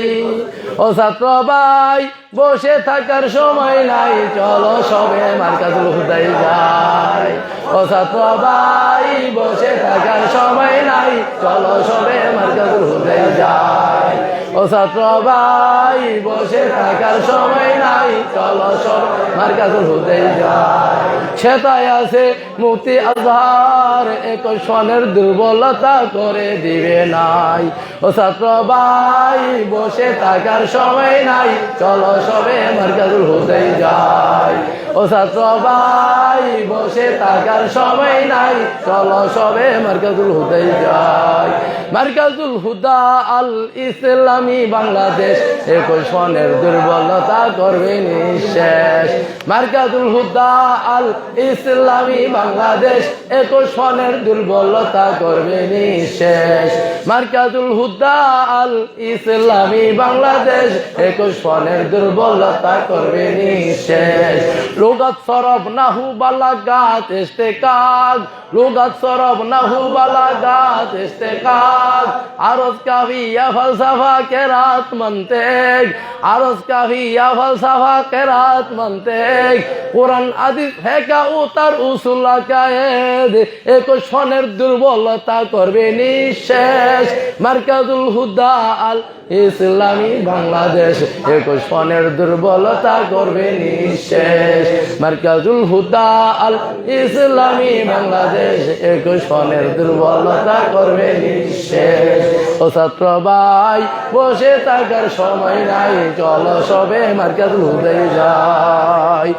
ও ছাত্র ভাই বসে থাকার সময় নাই, চলো সবে মারকাজুল হুদায় যাই। ও ছাত্র ভাই বসে থাকার সময় নাই, চলো সবে মারকাজুল হুদায় যাই। ও ছাত্র ভাই বসে থাকার সময় নাই, চলো সবে মারকাজুল হুদায় যাই। সেটাই আছে মুফতি আজহার 21 সনের দুর্বলতা করে দিবে নাই। ও ছাত্র ভাই বসে থাকার সময় নাই, চলো সবে মারকাজুল হুদায় যাই। ও ছাত্র ভাই বসে থাকার সময় নাই, চলো সবে মারকাজুল হুদায় যাই। মারকাজুল হুদা আল ইসলামী বাংলাদেশ 21 সনের দুর্বলতা করবে নিঃশেষ। মারকাজুল হুদা আল ইসলামী বাংলাদেশ 21 সনের দুর্বলতা করবে নিঃশেষ। মারকাজুল হুদা আল ইসলামী বাংলাদেশ 21 সনের দুর্বলতা করবে নিঃশেষ। লুগাত সরব নাহু বালাগাত ইস্তেকাক, লুগাত সরব নাহু বালাগাত ইস্তেকাক, আরজ কাফিয়া ফলসফা কেরাত মন্তেক, আরজ কাফিয়া ফলসফা কেরাত মন্তেক, কুরআন হাদিস হেকা উতার উসুল কায়েদ 21 সনের দুর্বলতা করবে নিঃশেষ। মারকাজুল হুদা আল ইসলামী বাংলাদেশ 21 সনের দুর্বলতা করবে নিঃশেষ। মারকাজুল হুদা আল ইসলামী বাংলাদেশ 21 সনের দুর্বলতা করবে নিঃশেষ। ও ছাত্র ভাই বসে থাকার সময় নাই, চলো সবে মারকাজুল হুদায় যাই।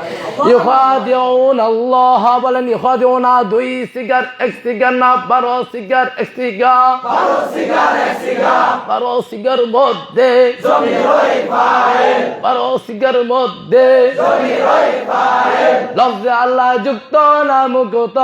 ইখাদিউন আল্লাহ বলেন ইখাদিউনা 2 সিগার 1 সিগার না 12 সিগার 1 সিগা, 12 সিগার 1 সিগা, 12 সিগার মধ্যে জমির ফাইল, 12 সিগার মধ্যে জমির ফাইল, লফজে আল্লাহ যুক্ত না মুক্ত,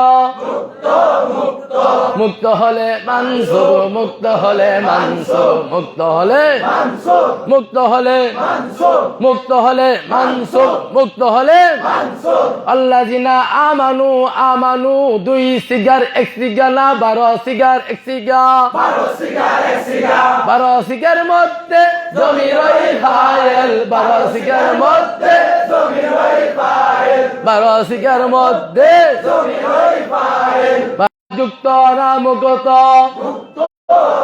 মুক্ত মুক্ত হলে মানসুব, মুক্ত হলে মানসুব, মুক্ত হলে মানসুব, মুক্ত হলে মানসুব, মুক্ত হলে মানসুব, মুক্ত হলে মানসুব, আল্লাযিনা আমানু আমানু 2 সিগার 1 সিগা না 12 সিগার 1 সিগা, 12 সিগার 1 সিগা, 12 সিগার মধ্যে জমির ফাইল, 12 সিগার মধ্যে জমির ফাইল, 12 সিগার মধ্যে জমির ফাইল, যুক্ত না মুক্ত,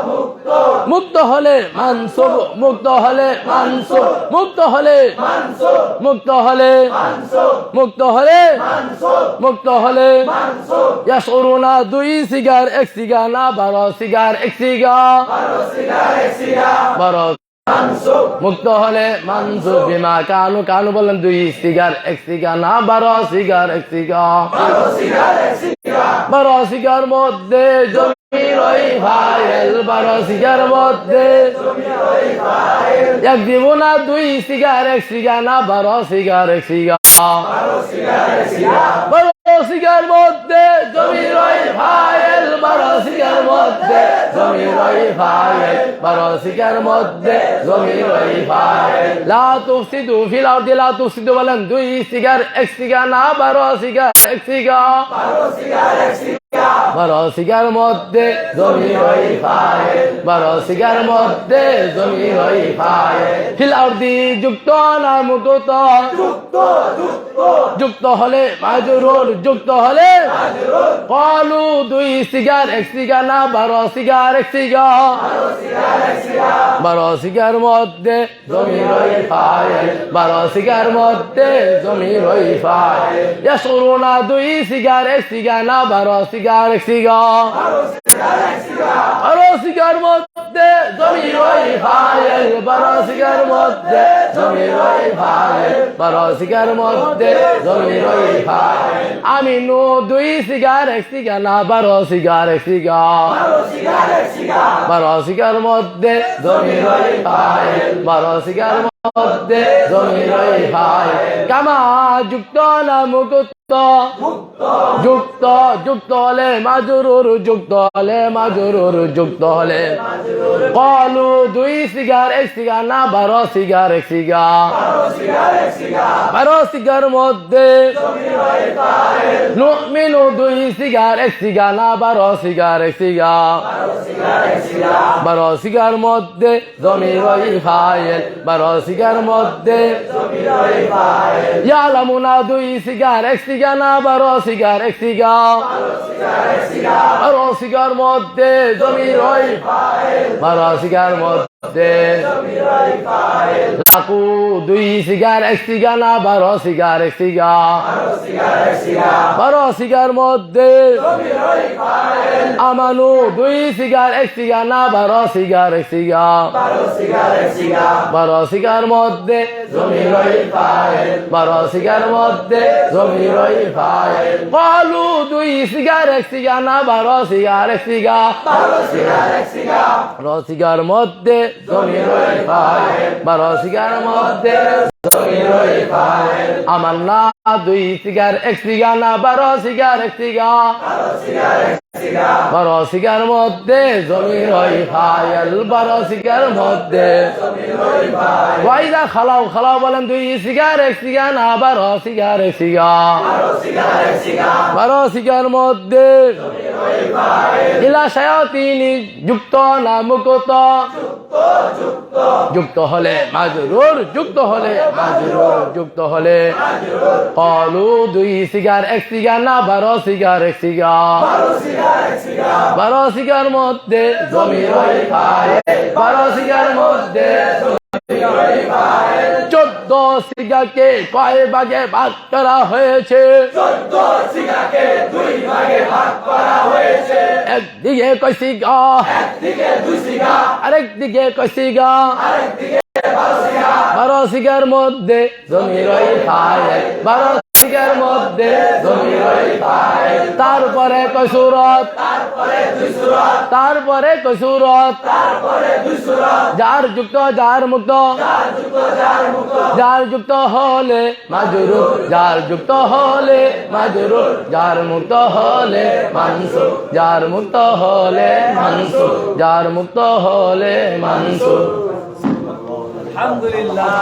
মুক্ত মুক্ত হলে মানসুব মুক্ত হলে মানসুব মুক্ত হলে মানসুব মুক্ত হলে মানসুব মুক্ত হলে মানসুব মুক্ত হলে মানসুব ইয়াশউরুনা 2 সিগার 1 সিগার না 12 সিগার 1 সিগার 12 সিগার 1 সিগার 12 মানসুব মুক্ত হলে মানসুব বিমা কানু কানু বলেন 2 সিগার 1 সিগার না 12 cigar 1 cigar 12 cigar 1 cigar 12 cigar মধ্যে জমির ওই ফাইল 12 সিগার মধ্যে এক দিব না 2 সিগার 1 সিগার না 12 cigar 1 cigar 12 cigar 1 cigar 12 cigar মধ্যে জমির ওই ফাইল 12 সিগার মধ্যে জমির ওই ফাইল 12 সিগার মধ্যে জমির ওই ফাইল লা তুফসিদু ফিল আরদি লা তুফসিদু বলেন 2 সিগার 1 সিগার না 12 cigar 1 cigar 12 cigar 1 cigar 12 cigar মধ্যে জমির ওই ফাইল 12 সিগার মধ্যে জমির ওই ফাইল ফিল আরদি যুক্ত না মুক্ত যুক্ত যুক্ত যুক্ত হলে মাজরুর যুক্ত হলে قالوا 2 সিগার 1 সিগার না 12 cigar 1 cigar 12 cigar 1 cigar 12 cigar মধ্যে জমির ওই ফাইল 12 সিগার মধ্যে জমির ওই ফাইল ইয়াশউরুনা 2 সিগার 1 সিগার না 12 সিগার 1 সিগার 12 সিগার মধ্যে জমির ওই ফাইল 12 সিগার মধ্যে জমির ওই ফাইল 12 সিগার মধ্যে জমির ওই ফাইল আমিনু 2 সিগার 1 সিগার না 12 cigar 1 cigar 12 cigar 1 cigar 12 cigar মধ্যে জমির ওই ফাইল 12 সিগার মধ্যে জমির ওই ফাইল কামা যুক্ত না মুক্ত যুক্ত যুক্ত হলে মাজরুর যুক্ত হলে মাজরুর যুক্ত হলে قالوا 2 সিগার 1 সিগার না 12 cigar 1 cigar 12 cigar 1 cigar 12 cigar মধ্যে নুমিনু 2 সিগার 1 সিগার না 12 cigar 1 cigar 12 cigar 1 cigar 12 cigar মধ্যে জমির ওই ফাইল 12 সিগার মধ্যে জমির ওই ফাইল ইয়ালামুনা 2 সিগার 1 সিগার না 12 cigar 1 cigar 12 cigar 1 cigar 12 cigar মধ্যে জমির ওই ফাইল 12 সিগার মধ্যে জমির ওই ফাইল লাকু 2 সিগার 1 সিগার না 12 cigar 1 cigar 12 cigar 1 cigar 12 cigar মধ্যে জমির ওই ফাইল আমানু 2 সিগার 1 সিগার না 12 cigar 1 cigar 12 cigar 1 cigar 12 cigar মধ্যে জমির ওই ফাইল 12 সিগার মধ্যে জমির ওই ফাইল قالوا 2 সিগার 1 সিগার না 12 cigar 1 cigar 12 cigar 1 cigar 12 cigar মধ্যে জমির ওই ফাইল 12 সিগার মধ্যে জমির ওই ফাইল আমার না 2 সিগার 1 সিগার না 12 cigar 1 cigar 12 cigar 1 cigar 12 cigar মধ্যে জমির ওই ফাইল 12 সিগার মধ্যে জমির ওই ফাইল ওয়াইদা খালাও খালাও বলেন 2 সিগার 1 সিগার না 12 cigar 1 cigar 12 cigar 1 cigar 12 cigar মধ্যে জমির ওই ফাইল ইলা শায়াতিনি যুক্ত না মুক্ত যুক্ত যুক্ত যুক্ত হলে মাজরুর যুক্ত হলে মাজরুর যুক্ত হলে قالوا 2 সিগার 1 সিগার না 12 cigar 1 cigar 12 cigar 1 cigar 12 cigar মধ্যে জমির ওই ফাইল 12 সিগার মধ্যে জমির ওই ফাইল 14 সিগাকে কয় ভাগে ভাগ করা হয়েছে 14 সিগাকে 2 ভাগে ভাগ করা হয়েছে একদিকে কয় সিগা একদিকে 2 সিগা আরেক দিকে কয় সিগা আরেকদিকে 12 সিগা 12 সিগার মধ্যে জমির ওই ফাইল 12 সিগার মধ্যে জমির ওই ফাইল তারপরে কয় সূরত তারপরে 2 সূরত তারপরে কয় সূরত তারপরে 2 সূরত যার যুক্ত যার মুক্ত যার যুক্ত যার মুক্ত যার যুক্ত হলে মাজরুর যার যুক্ত হলে মাজরুর যার মুক্ত হলে মানসুব যার মুক্ত হলে মানসুব যার মুক্ত হলে মানসুব আলহামদুলিল্লাহ